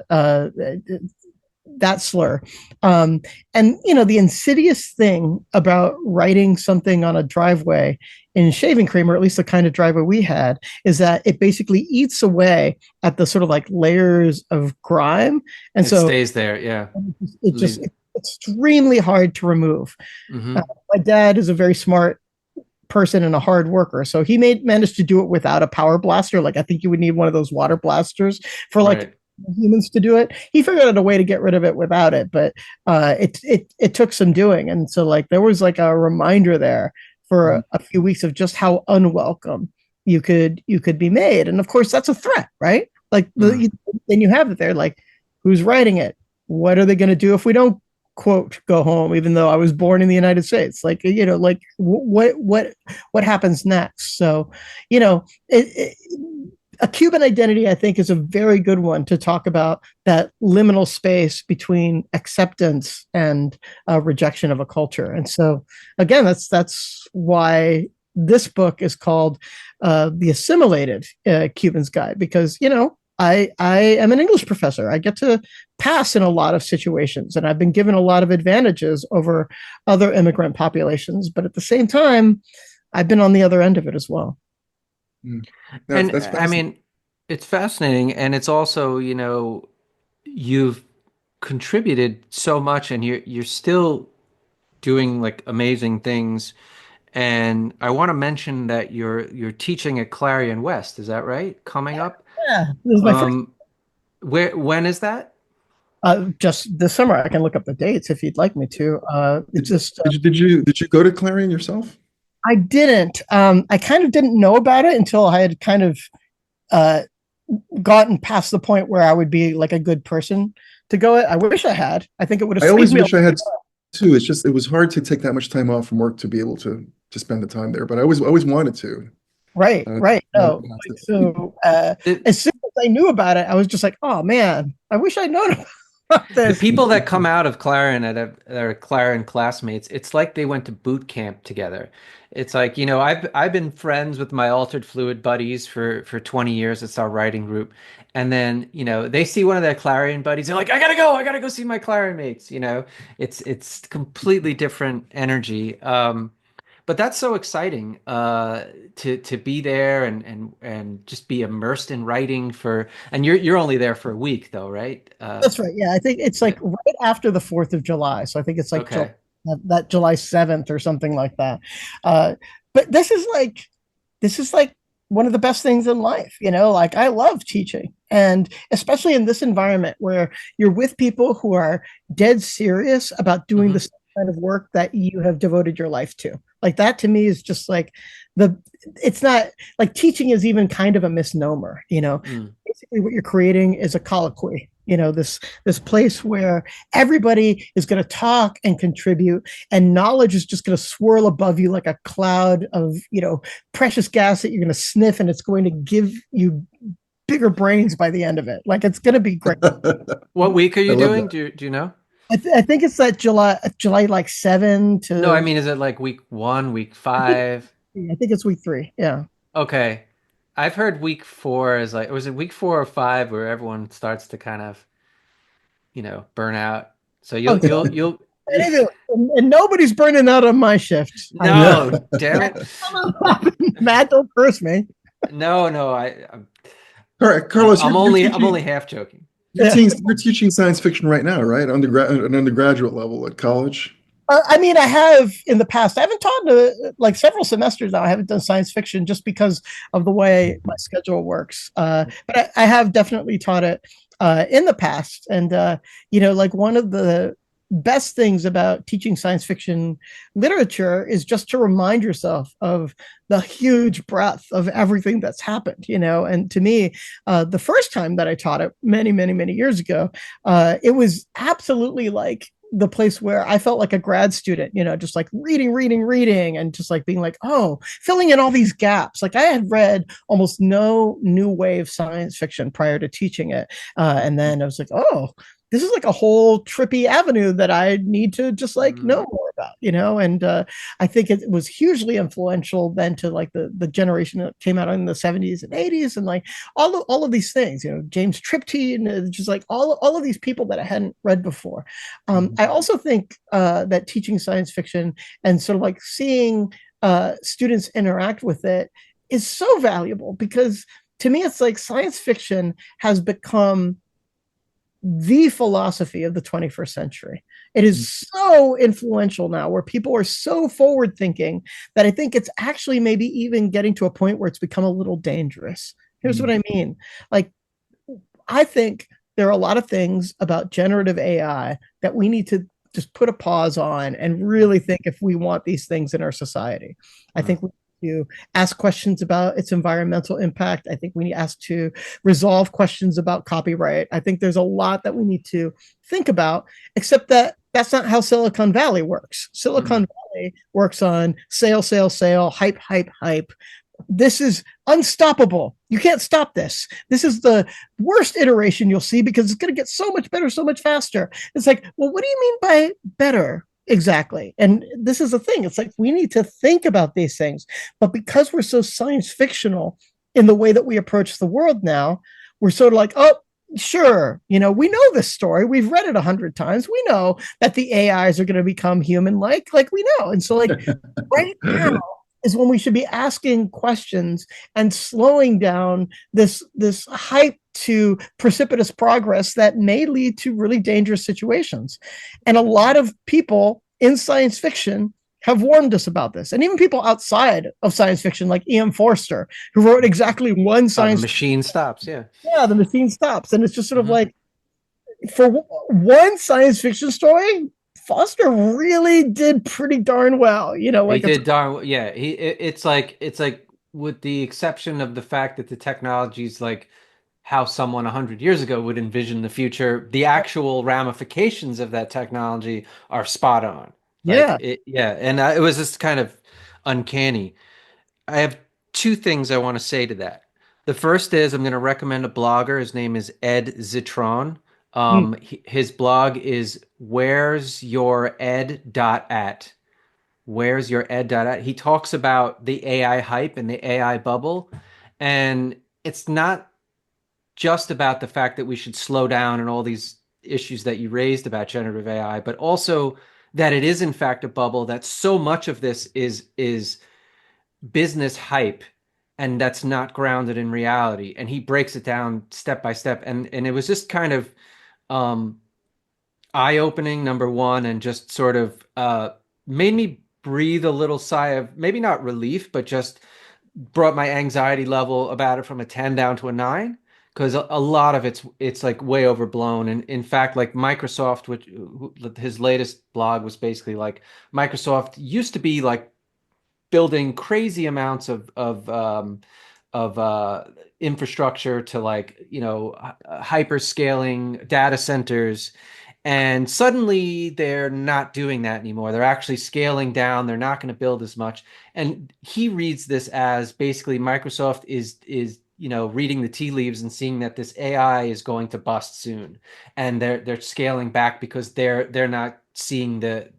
That slur. And, the insidious thing about writing something on a driveway in shaving cream, or at least the kind of driveway we had, is that it basically eats away at the sort of like layers of grime. And it so stays there. Yeah. It's extremely hard to remove. Mm-hmm. My dad is a very smart person and a hard worker. So he managed to do it without a power blaster. Like I think you would need one of those water blasters for like, right. humans to do it. He figured out a way to get rid of it without it, but it took some doing. And so like there was like a reminder there for a few weeks of just how unwelcome you could be made. And of course that's a threat, right? Like then you have it there, like who's writing it? What are they going to do if we don't quote go home, even though I was born in the United States? Like, like what happens next? So, a Cuban identity, I think, is a very good one to talk about that liminal space between acceptance and rejection of a culture. And so, again, that's why this book is called The Assimilated Cuban's Guide, because, I am an English professor. I get to pass in a lot of situations, and I've been given a lot of advantages over other immigrant populations. But at the same time, I've been on the other end of it as well. And I mean, it's fascinating. And it's also, you've contributed so much and you're still doing like amazing things. And I want to mention that you're teaching at Clarion West. Is that right? Coming up? Yeah. This is my first. When is that? Just this summer. I can look up the dates if you'd like me to. Did you go to Clarion yourself? I didn't. I kind of didn't know about it until I had kind of gotten past the point where I would be like a good person to go. I wish I had. I think it would have. I always wish I had too. It's just it was hard to take that much time off from work to be able to spend the time there. But I always wanted to. Right. No. So as soon as I knew about it, I was just like, oh man, I wish I'd known about this. The people that come out of Clarion that are Clarion classmates, it's like they went to boot camp together. It's like, I've been friends with my altered fluid buddies for 20 years. It's our writing group. And then, they see one of their Clarion buddies. They're like, I gotta go see my Clarion mates. It's completely different energy. But that's so exciting to be there and just be immersed in writing and you're only there for a week though, right? That's right. Yeah, I think it's like right after the 4th of July. So I think it's like okay. that July 7th or something like that. But this is like one of the best things in life. Like I love teaching. And especially in this environment where you're with people who are dead serious about doing the Mhm. same kind of work that you have devoted your life to. Like that to me is just like the it's not like teaching is even kind of a misnomer. Mm. Basically what you're creating is a colloquy, this place where everybody is going to talk and contribute, and knowledge is just going to swirl above you like a cloud of precious gas that you're going to sniff, and it's going to give you bigger brains by the end of it. Like it's going to be great. What week are I you love doing? that. Do you know? I think it's that July like 7 No, I to mean, is it like week 1, week I think 5? I think it's week 3. Yeah. Okay. I've heard week 4 is like, was it week 4 or 5 where everyone starts to kind of, burn out. So Oh, you'll and nobody's burning out on my shift. no, damn it. Matt, don't curse me. No, no, Carlos, I'm only half joking. Yeah. you're teaching science fiction right now, right? An undergraduate level at college. I mean, I have in the past. I haven't taught like several semesters now. I haven't done science fiction just because of the way my schedule works. But I have definitely taught it in the past. And, like one of the best things about teaching science fiction literature is just to remind yourself of the huge breadth of everything that's happened. And to me, the first time that I taught it many, many, many years ago, it was absolutely like the place where I felt like a grad student, just like reading, and just like being like, oh, filling in all these gaps. Like I had read almost no new wave science fiction prior to teaching it. And then I was like, oh, this is like a whole trippy avenue that I need to just like know more about. And I think it was hugely influential then to like the generation that came out in the 70s and 80s, and like all of these things, James Tripty, and just like all of these people that I hadn't read before. I also think that teaching science fiction and sort of like seeing students interact with it is so valuable, because to me it's like science fiction has become the philosophy of the 21st century. It is so influential now, where people are so forward thinking that I think it's actually maybe even getting to a point where it's become a little dangerous. Here's what I mean. Like, I think there are a lot of things about generative AI that we need to just put a pause on and really think if we want these things in our society. I think we need to ask questions about its environmental impact. I think we need to ask to resolve questions about copyright. I think there's a lot that we need to think about, except that that's not how Silicon Valley works. Silicon Valley works on sale, hype, hype, hype. This is unstoppable. You can't stop this. This is the worst iteration you'll see, because it's going to get so much better, so much faster. It's like, well, what do you mean by better? Exactly. And this is the thing. It's like we need to think about these things. But because we're so science fictional in the way that we approach the world now, we're sort of like, oh, sure, we know this story. We've read it 100 times. We know that the AIs are going to become human-like. Like we know. And so like right now is when we should be asking questions and slowing down this hype to precipitous progress that may lead to really dangerous situations. And a lot of people in science fiction have warned us about this, and even people outside of science fiction, like E.M. Forster, who wrote exactly one science. The machine stops. Yeah. Yeah, the machine stops, and it's just sort of like, for one science fiction story, Foster really did pretty darn well. Like He did darn. Yeah. It's like with the exception of the fact that the technology is like how someone 100 years ago would envision the future, the actual ramifications of that technology are spot on. Yeah. Yeah. And it was just kind of uncanny. I have two things I want to say to that. The first is I'm going to recommend a blogger. His name is Ed Zitron. His blog is where's your ed dot at. Where's your ed dot at. He talks about the AI hype and the AI bubble. And it's not just about the fact that we should slow down and all these issues that you raised about generative AI, but also that it is in fact a bubble, that so much of this is business hype, and that's not grounded in reality. And he breaks it down step by step. And it was just kind of eye-opening, number one, and just sort of made me breathe a little sigh of maybe not relief, but just brought my anxiety level about it from a 10 down to a 9, because a lot of it's like way overblown. And in fact, like Microsoft, his latest blog was basically like Microsoft used to be like building crazy amounts of infrastructure to, like, hyper scaling data centers, and suddenly they're not doing that anymore. They're actually scaling down. They're not going to build as much. And he reads this as basically Microsoft is reading the tea leaves and seeing that this AI is going to bust soon, and they're scaling back because they're not seeing the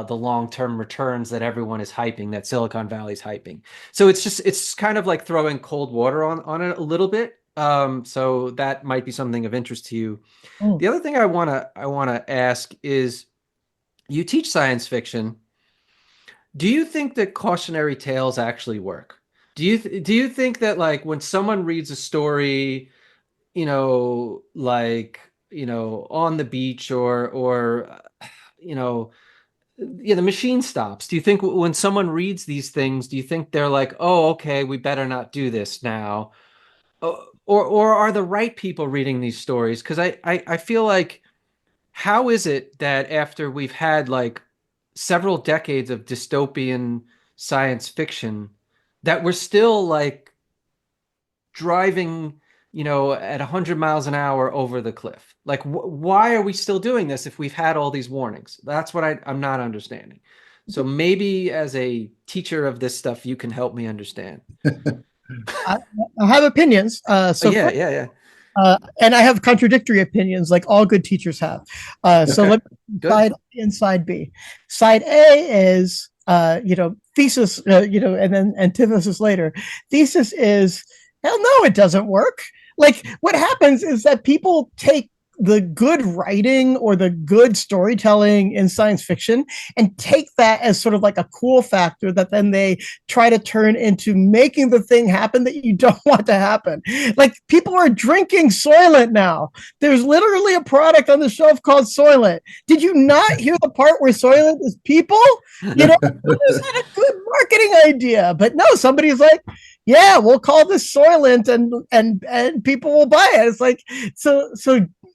long-term returns that everyone is hyping, that Silicon Valley's hyping. So it's kind of like throwing cold water on it a little bit. So that might be something of interest to you. Mm. The other thing I wanna ask is, you teach science fiction. Do you think that cautionary tales actually work? Do you think that, like, when someone reads a story, like, on the beach, or the machine stops. Do you think when someone reads these things, do you think they're like, oh, okay, we better not do this now? Or are the right people reading these stories? Because I feel like, how is it that after we've had like several decades of dystopian science fiction, that we're still like driving, at 100 miles an hour over the cliff? Like, why are we still doing this if we've had all these warnings? That's what I'm not understanding. So maybe as a teacher of this stuff, you can help me understand. I, I have opinions. Oh, yeah. And I have contradictory opinions, like all good teachers have. So Okay. let me Good. side A and side B. Side A is, thesis, and then antithesis later. Thesis is, hell no, it doesn't work. Like, what happens is that people take the good writing or the good storytelling in science fiction and take that as sort of like a cool factor that then they try to turn into making the thing happen that you don't want to happen. Like, people are drinking Soylent now. There's literally a product on the shelf called Soylent. Did you not hear the part where Soylent is people? Is that a good marketing idea? But no, somebody's like, yeah, we'll call this Soylent, and people will buy it. It's like, so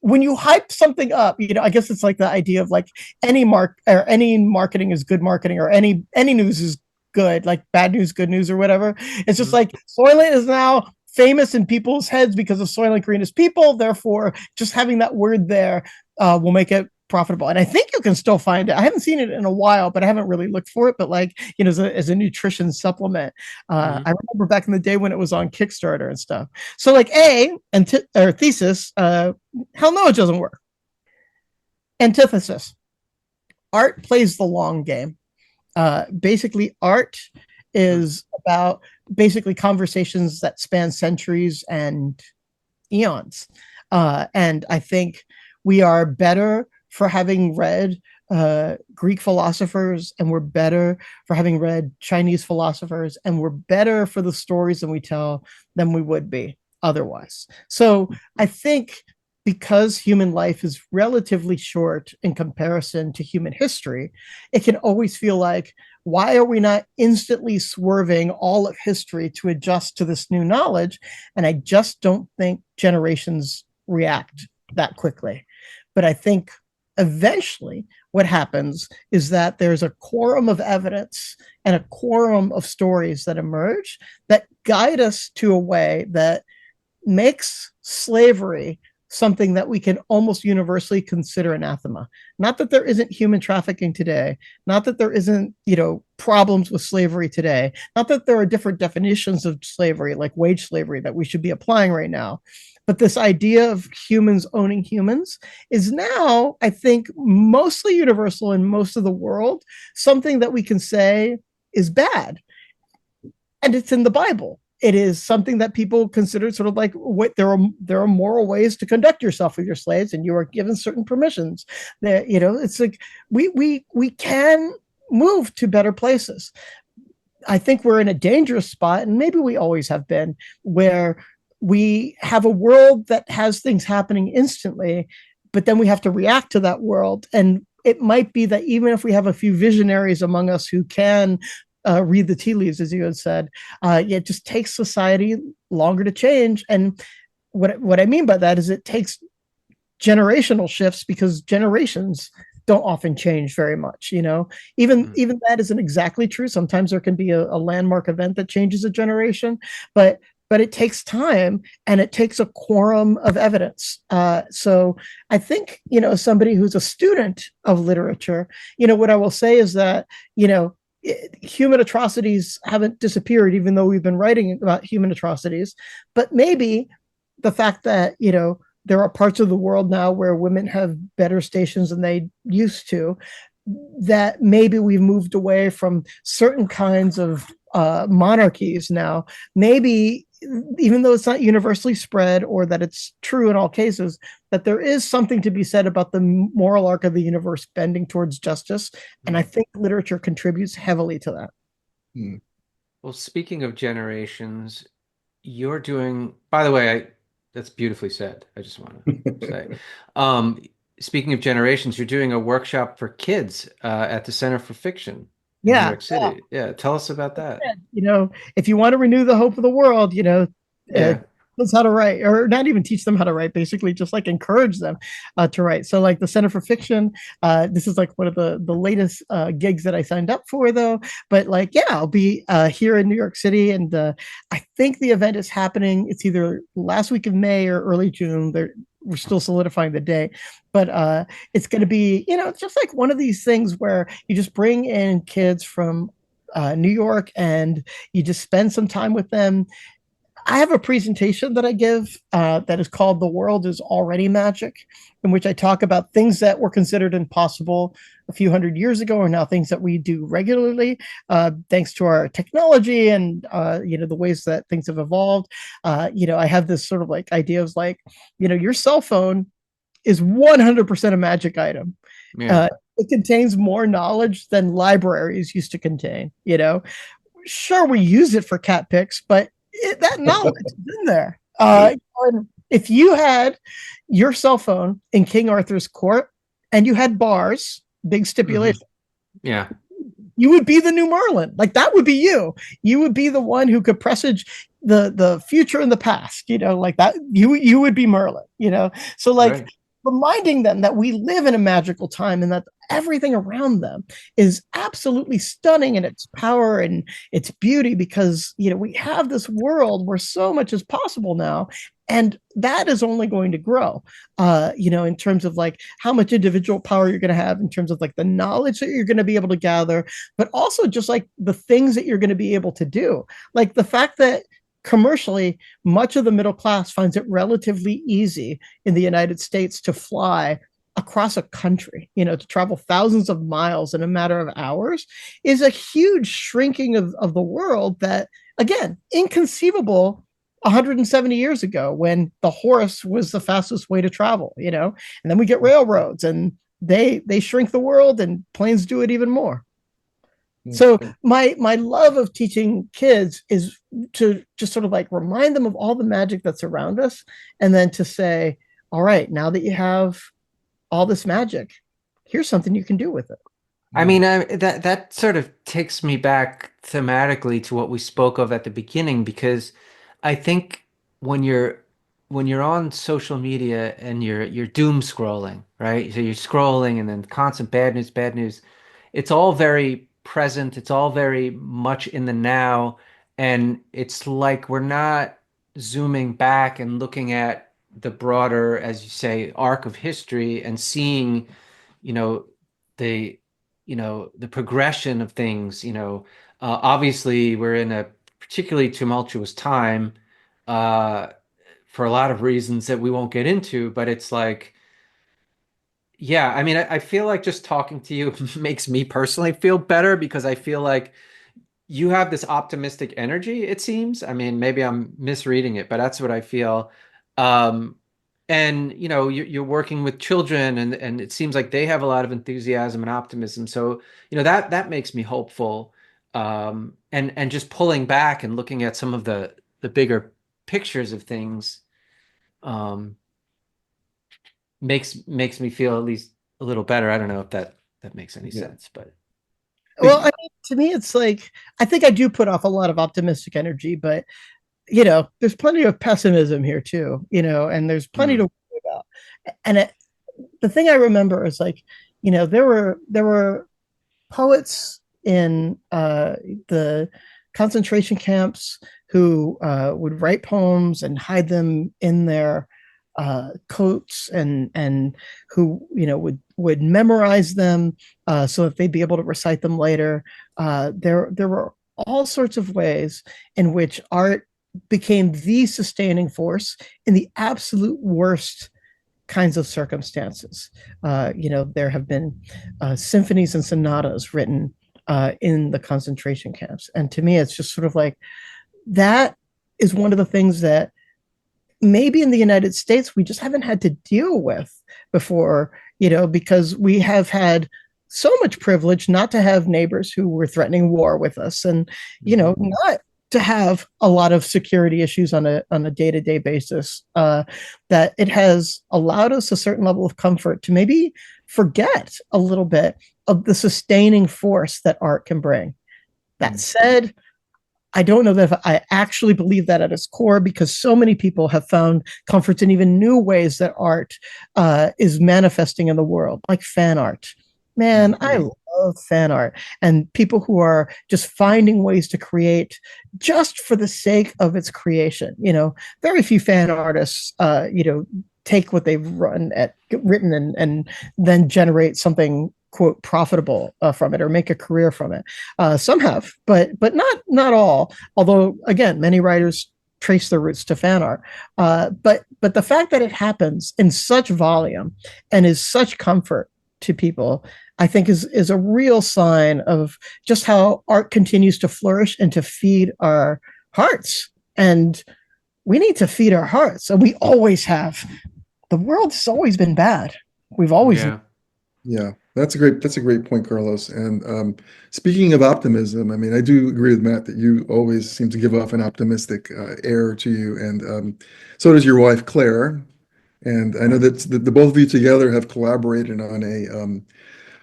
when you hype something up, I guess it's like the idea of like any marketing is good marketing, or any news is good, like bad news, good news, or whatever. It's just like Soylent is now famous in people's heads because of Soylent Green is people. Therefore, just having that word there will make it profitable. And I think you can still find it. I haven't seen it in a while, but I haven't really looked for it. But like, as a nutrition supplement, I remember back in the day when it was on Kickstarter and stuff. So like or thesis, hell no, it doesn't work. Antithesis, art plays the long game. Basically, art is about basically conversations that span centuries and eons. And I think we are better for having read Greek philosophers, and we're better for having read Chinese philosophers, and we're better for the stories that we tell than we would be otherwise. So I think because human life is relatively short in comparison to human history, it can always feel like, why are we not instantly swerving all of history to adjust to this new knowledge? And I just don't think generations react that quickly. But I think eventually what happens is that there's a quorum of evidence and a quorum of stories that emerge that guide us to a way that makes slavery something that we can almost universally consider anathema. Not that there isn't human trafficking today, not that there isn't, problems with slavery today, not that there are different definitions of slavery, like wage slavery, that we should be applying right now. But this idea of humans owning humans is now, I think, mostly universal in most of the world, something that we can say is bad. And it's in the Bible. It is something that people consider sort of like, what there are moral ways to conduct yourself with your slaves, and you are given certain permissions. That, it's like we can move to better places. I think we're in a dangerous spot, and maybe we always have been, where we have a world that has things happening instantly, but then we have to react to that world. And it might be that even if we have a few visionaries among us who can read the tea leaves, as you had said. Yeah, it just takes society longer to change. And what I mean by that is it takes generational shifts because generations don't often change very much. Even that isn't exactly true. Sometimes there can be a landmark event that changes a generation, but it takes time and it takes a quorum of evidence. So I think, somebody who's a student of literature, what I will say is that, human atrocities haven't disappeared, even though we've been writing about human atrocities. But maybe the fact that, there are parts of the world now where women have better stations than they used to, that maybe we've moved away from certain kinds of monarchies now. Maybe, even though it's not universally spread or that it's true in all cases, that there is something to be said about the moral arc of the universe bending towards justice. And I think literature contributes heavily to that. Well, speaking of generations, you're doing, by the way, that's beautifully said. I just want to say. Speaking of generations, you're doing a workshop for kids at the Center for Fiction in New Yeah. York City. Yeah, tell us about that. If you want to renew the hope of the world, Yeah. teach how to write, or not even teach them how to write, basically just like encourage them to write. So like the Center for Fiction, this is like one of the latest gigs that I signed up for, though. But like, yeah, I'll be here in New York City, and I think the event is happening. It's either last week of May or early June. We're still solidifying the day, but it's going to be, it's just like one of these things where you just bring in kids from New York and you just spend some time with them. I have a presentation that I give that is called "The World Is Already Magic," in which I talk about things that were considered impossible a few hundred years ago are now things that we do regularly, thanks to our technology and the ways that things have evolved. I have this sort of like idea of like, your cell phone is 100% a magic item. Yeah. It contains more knowledge than libraries used to contain. Sure, we use it for cat pics, but that knowledge is in there. If you had your cell phone in King Arthur's court and you had bars, big stipulation, Yeah. you would be the new Merlin. Like that would be you. You would be the one who could presage the future and the past. Like that. You would be Merlin. So like. Right. Reminding them that we live in a magical time and that everything around them is absolutely stunning in its power and its beauty, because we have this world where so much is possible now, and that is only going to grow, in terms of like how much individual power you're going to have, in terms of like the knowledge that you're going to be able to gather, but also just like the things that you're going to be able to do, like the fact that commercially, much of the middle class finds it relatively easy in the United States to fly across a country, to travel thousands of miles in a matter of hours, is a huge shrinking of the world that, again, inconceivable 170 years ago when the horse was the fastest way to travel, and then we get railroads and they shrink the world and planes do it even more. So my love of teaching kids is to just sort of like remind them of all the magic that's around us, and then to say, all right, now that you have all this magic, here's something you can do with it. I mean, that sort of takes me back thematically to what we spoke of at the beginning, because I think when you're on social media and you're doom scrolling, right? So you're scrolling and then constant bad news. It's all very present. It's all very much in the now, and it's like we're not zooming back and looking at the broader, as you say, arc of history and seeing, you know, the the progression of things. Obviously we're in a particularly tumultuous time uh, for a lot of reasons that we won't get into, but it's like, yeah, I mean, I feel like just talking to you makes me personally feel better, because I feel like you have this optimistic energy, it seems. I mean, maybe I'm misreading it, but that's what I feel. Um, and you're working with children, and it seems like they have a lot of enthusiasm and optimism. So, that makes me hopeful. And just pulling back and looking at some of the bigger pictures of things, um, makes me feel at least a little better. I don't know if that makes any sense, but Well, I mean, to me, it's like I think I do put off a lot of optimistic energy, but there's plenty of pessimism here too. And there's plenty to worry about. And the thing I remember is like, there were poets in the concentration camps who would write poems and hide them in their coats, and who would memorize them so that they'd be able to recite them later. There were all sorts of ways in which art became the sustaining force in the absolute worst kinds of circumstances. There have been symphonies and sonatas written in the concentration camps. And to me, it's just sort of like that is one of the things that maybe in the United States we just haven't had to deal with before, because we have had so much privilege not to have neighbors who were threatening war with us, and not to have a lot of security issues on a day-to-day basis, that it has allowed us a certain level of comfort to maybe forget a little bit of the sustaining force that art can bring. That said, I don't know that I actually believe that at its core, because so many people have found comfort in even new ways that art is manifesting in the world, like fan art. Man, I love fan art, and people who are just finding ways to create just for the sake of its creation. Very few fan artists, take what they've written and then generate something quote profitable from it, or make a career from it. Some have, but not all. Although again, many writers trace their roots to fan art. But the fact that it happens in such volume and is such comfort to people, I think is a real sign of just how art continues to flourish and to feed our hearts. And we need to feed our hearts, and we always have. The world has always been bad. We've always. Yeah, that's a great point, Carlos. And speaking of optimism, I mean, I do agree with Matt that you always seem to give off an optimistic air to you, and so does your wife, Claire. And I know that the both of you together have collaborated on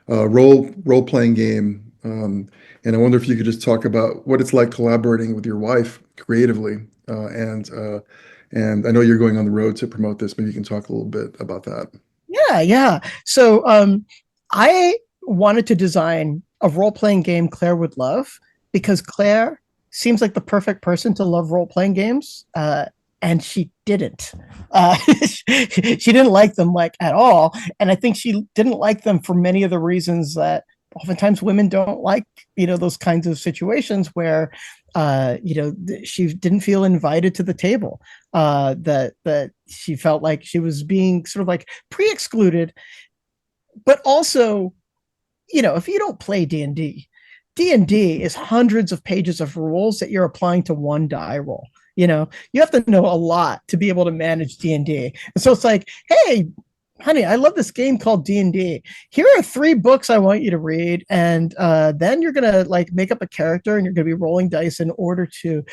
a role playing game. And I wonder if you could just talk about what it's like collaborating with your wife creatively. And I know you're going on the road to promote this. Maybe you can talk a little bit about that. Yeah. So I wanted to design a role playing game Claire would love, because Claire seems like the perfect person to love role playing games. And she didn't. She didn't like them at all. And I think she didn't like them for many of the reasons that oftentimes women don't like, those kinds of situations where, she didn't feel invited to the table, that she felt like she was being sort of like pre-excluded. But also, if you don't play D&D, D&D is hundreds of pages of rules that you're applying to one die roll. You have to know a lot to be able to manage D&D. And so it's like, hey, honey, I love this game called D&D. Here are 3 books I want you to read, and then you're gonna make up a character, and you're gonna be rolling dice in order to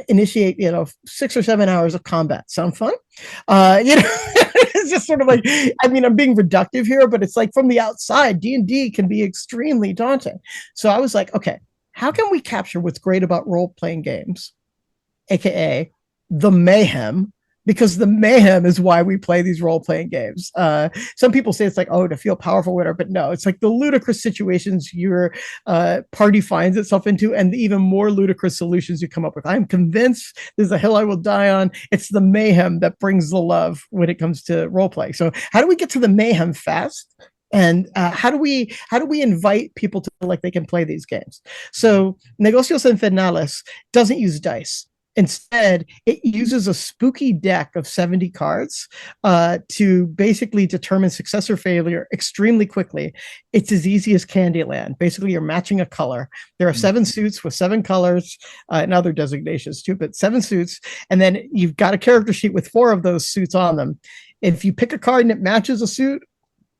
initiate 6 or 7 hours of combat. Sound fun? It's just sort of like, I mean, I'm being reductive here, but it's like from the outside, D&D can be extremely daunting. So I was like, okay, how can we capture what's great about role-playing games, aka the mayhem, because the mayhem is why we play these role-playing games. Some people say it's like, to feel powerful, whatever, but no, it's like the ludicrous situations your party finds itself into, and the even more ludicrous solutions you come up with. I'm convinced there's a hill I will die on. It's the mayhem that brings the love when it comes to role-play. So how do we get to the mayhem fast? And how do we invite people to feel like they can play these games? So Negocios Infernales doesn't use dice. Instead, it uses a spooky deck of 70 cards to basically determine success or failure extremely quickly. It's as easy as Candyland. Basically, you're matching a color. There are 7 suits with 7 colors and other designations too, but 7 suits. And then you've got a character sheet with 4 of those suits on them. If you pick a card and it matches a suit,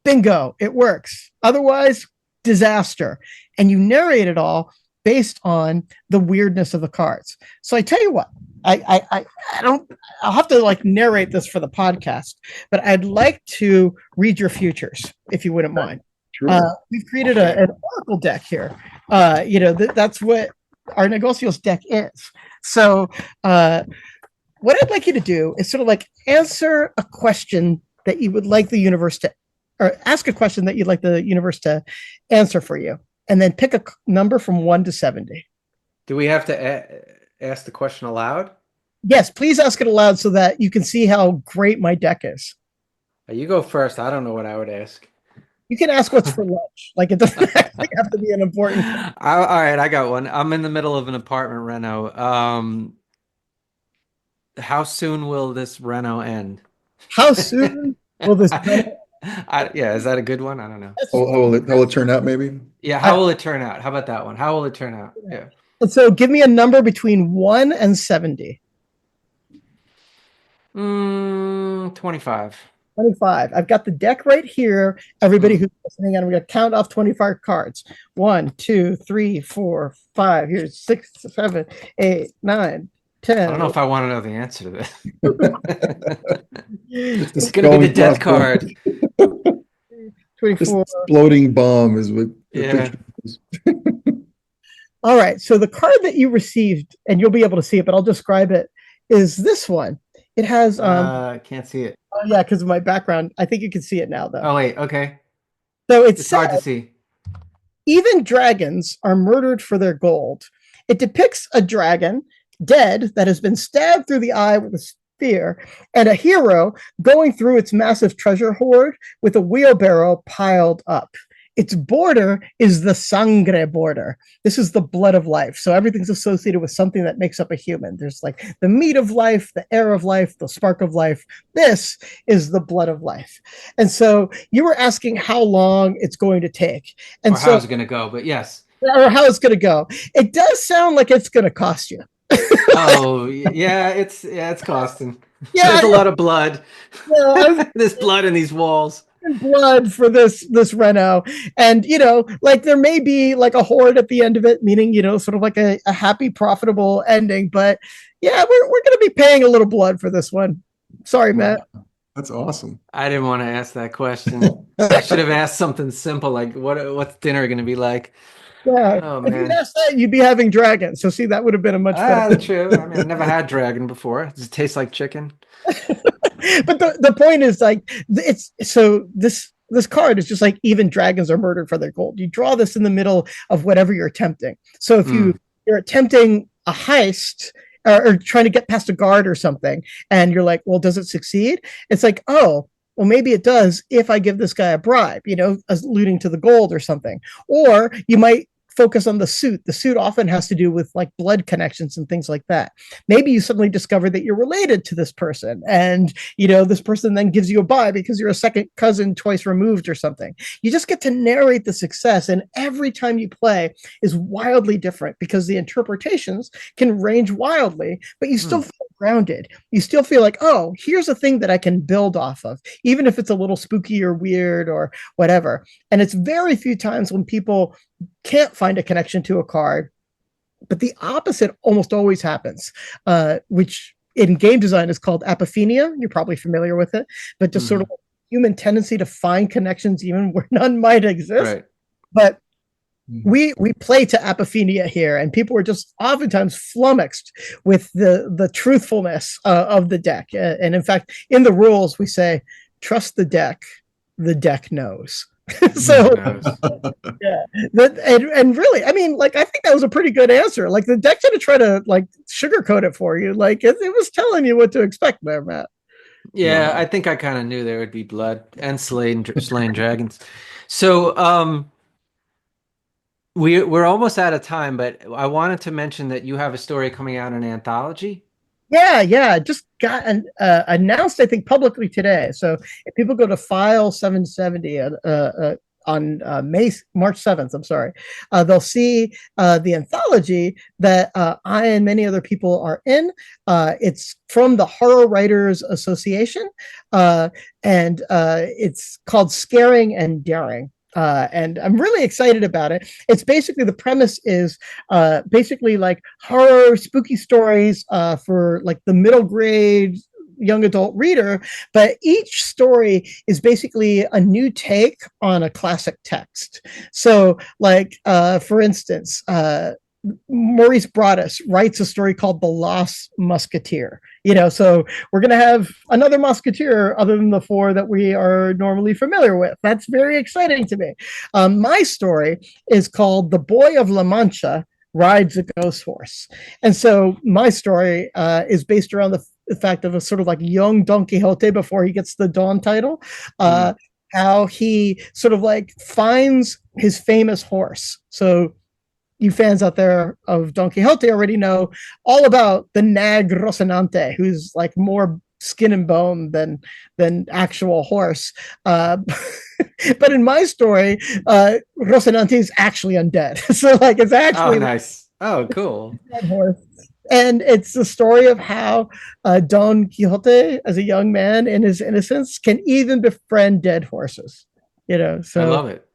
bingo, it works. Otherwise, disaster. And you narrate it all based on the weirdness of the cards. So I tell you what, I'll have to narrate this for the podcast, but I'd like to read your futures if you wouldn't mind. We've created an oracle deck here. That's what our Negocios deck is. So what I'd like you to do is sort of like answer a question that you would like the universe to, or ask a question that you'd like the universe to answer for you, and then pick a number from 1 to 70. Do we have to ask the question aloud? Yes, please ask it aloud so that you can see how great my deck is. You go first. I don't know what I would ask. You can ask what's for lunch. Like, it doesn't actually have to be an important. All right, I got one. I'm in the middle of an apartment reno. How soon will this reno end? How soon will this? Yeah, is that a good one? I don't know. How will it turn out? Maybe. Yeah, how will it turn out? How about that one? How will it turn out? Yeah. And so, give me a number between 1 and 70. 25. 25. I've got the deck right here. Everybody who's listening, and I'm going to count off 25 cards. 1, 2, 3, 4, 5. Here's 6, 7, 8, 9, 10. I don't know if I want to know the answer to this. It's It's going to be the death card. 24. Exploding bomb is what. Yeah. All right. So the card that you received, and you'll be able to see it, but I'll describe it, is this one. It has. I can't see it. Oh, yeah, because of my background. I think you can see it now, though. Oh, wait. Okay. So It's hard to see. Even dragons are murdered for their gold. It depicts a dragon dead that has been stabbed through the eye with a spear, and a hero going through its massive treasure hoard with a wheelbarrow piled up. Its border is the sangre border. This is the blood of life. So everything's associated with something that makes up a human. There's like the meat of life, the air of life, the spark of life. This is the blood of life. And so you were asking how long it's going to take. And Or how it's going to go, but yes. Or how it's going to go. It does sound like it's going to cost you. Oh, yeah, it's costing. Yeah. There's a lot of blood. Yeah, There's blood in these walls. blood for this reno, and like there may be like a horde at the end of it, meaning sort of like a happy, profitable ending, but yeah, we're gonna be paying a little blood for this one. Sorry, Matt. That's awesome. I didn't want to ask that question. I should have asked something simple like what's dinner going to be like? Yeah. Oh, If man. you'd asked that, you'd be having dragon. So see, that would have been a much better. True. I mean, I've never had dragon before. Does it taste like chicken? But the point is, like, it's so this card is just like even dragons are murdered for their gold. You draw this in the middle of whatever you're attempting. So if you're attempting a heist or trying to get past a guard or something, and you're like, well, does it succeed? It's like, oh, well, maybe it does if I give this guy a bribe, alluding to the gold or something. Or you might focus on the suit. The suit often has to do with like blood connections and things like that. Maybe you suddenly discover that you're related to this person, and this person then gives you a buy because you're a second cousin twice removed or something. You just get to narrate the success, and every time you play is wildly different because the interpretations can range wildly, but you still feel grounded. You still feel like, oh, here's a thing that I can build off of, even if it's a little spooky or weird or whatever. And it's very few times when people can't find a connection to a card, but the opposite almost always happens, which in game design is called apophenia. You're probably familiar with it, but just sort of human tendency to find connections even where none might exist. Right. But we play to apophenia here, and people are just oftentimes flummoxed with the truthfulness of the deck. And in fact, in the rules, we say, trust the deck knows. So yeah, and really, I mean, like, I think that was a pretty good answer. Like, the deck didn't try to like sugarcoat it for you. Like, it was telling you what to expect there, Matt. Yeah, I think I kind of knew there would be blood and slain dragons. So we're almost out of time, but I wanted to mention that you have a story coming out in an anthology. Yeah, just got announced, I think, publicly today. So if people go to File 770 on March 7th, I'm sorry, they'll see the anthology that I and many other people are in. It's from the Horror Writers Association, and it's called Scaring and Daring. And I'm really excited about it. It's basically, the premise is basically like horror, spooky stories for like the middle grade young adult reader, but each story is basically a new take on a classic text. So, like, for instance, Maurice Broaddus writes a story called The Lost Musketeer. So we're going to have another musketeer other than the four that we are normally familiar with. That's very exciting to me. My story is called The Boy of La Mancha Rides a Ghost Horse. And so my story is based around the fact of a sort of like young Don Quixote before he gets the Dawn title, how he sort of like finds his famous horse. So you fans out there of Don Quixote already know all about the nag Rocinante, who's like more skin and bone than actual horse. But in my story, Rocinante is actually undead. So like it's actually nice. Oh, cool. Horse. And it's the story of how Don Quixote, as a young man in his innocence, can even befriend dead horses. So I love it.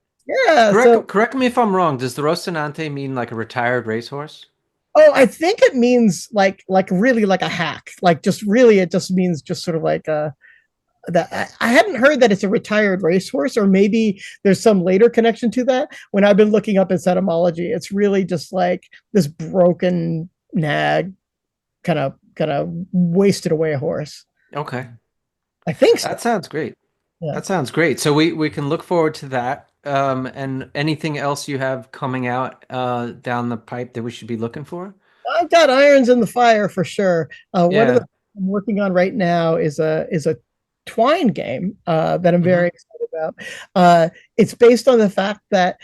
Yeah. Correct me if I'm wrong. Does the Rocinante mean like a retired racehorse? Oh, I think it means like really like a hack. Like just really, it just means just sort of like that. I hadn't heard that it's a retired racehorse, or maybe there's some later connection to that. When I've been looking up its etymology, it's really just like this broken nag, kind of wasted away horse. Okay, I think so. That sounds great. Yeah. That sounds great. So we can look forward to that. And anything else you have coming out down the pipe that we should be looking for? I've got irons in the fire for sure. One of the I'm working on right now is a Twine game that I'm very excited about. It's based on the fact that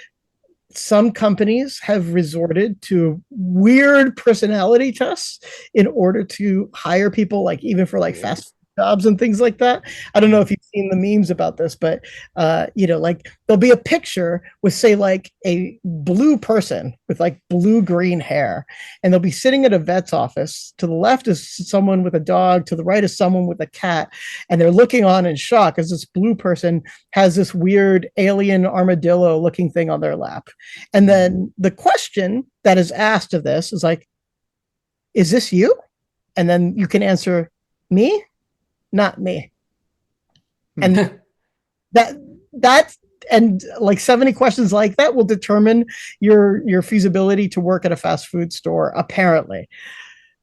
some companies have resorted to weird personality tests in order to hire people, like even for like fast jobs and things like that. I don't know if you've seen the memes about this, but like there'll be a picture with, say, like a blue person with like blue-green hair, and they'll be sitting at a vet's office. To the left is someone with a dog, to the right is someone with a cat, and they're looking on in shock as this blue person has this weird alien armadillo looking thing on their lap. And then the question that is asked of this is like, is this you? And then you can answer, me? Not me. And that and like 70 questions like that will determine your feasibility to work at a fast food store, apparently.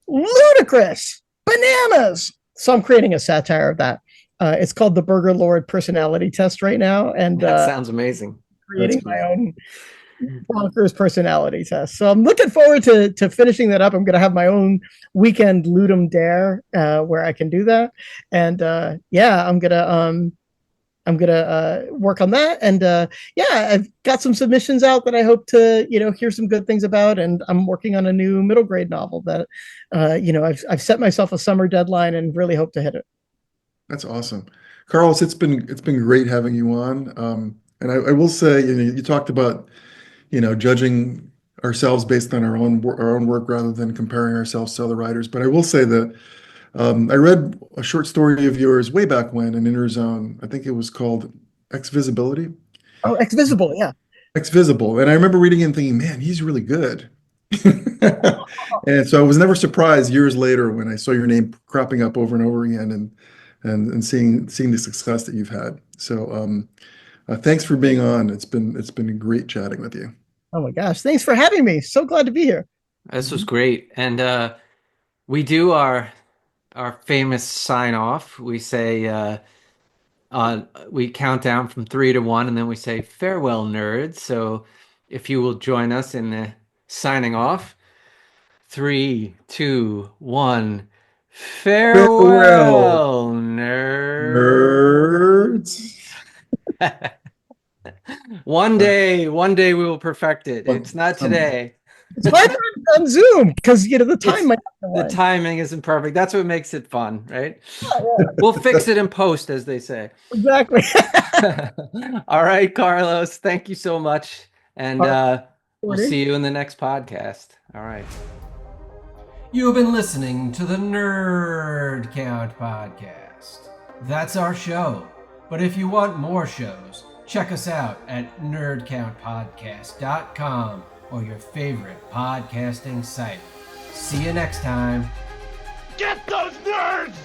Ludicrous. Bananas. So I'm creating a satire of that. It's called the Burger Lord personality test right now, and that sounds amazing. Creating my own bonkers personality test. So I'm looking forward to finishing that up. I'm going to have my own weekend Ludum Dare where I can do that. And I'm gonna work on that. And I've got some submissions out that I hope to hear some good things about. And I'm working on a new middle grade novel that I've set myself a summer deadline and really hope to hit it. That's awesome, Carlos. It's been great having you on. And I will say, you talked about judging ourselves based on our own work rather than comparing ourselves to other writers. But I will say that I read a short story of yours way back when in Inner Zone. I think it was called X-Visibility. Oh, X-Visible, yeah. X-Visible. And I remember reading it and thinking, man, he's really good. And so I was never surprised years later when I saw your name cropping up over and over again and seeing the success that you've had. So thanks for being on. It's been great chatting with you. Oh my gosh, thanks for having me. So glad to be here. This was great. And we do our famous sign off. We say we count down from 3 to 1, and then we say farewell, nerds. So if you will join us in the signing off, 3, 2, 1. Farewell, nerds. One day we will perfect it. It's not today. It's hard on Zoom because the timing isn't perfect. That's what makes it fun, right? Yeah. We'll fix it in post, as they say. Exactly. All right, Carlos. Thank you so much, and we'll see you in the next podcast. All right. You have been listening to the Nerd Count podcast. That's our show. But if you want more shows, check us out at nerdcountpodcast.com or your favorite podcasting site. See you next time. Get those nerds!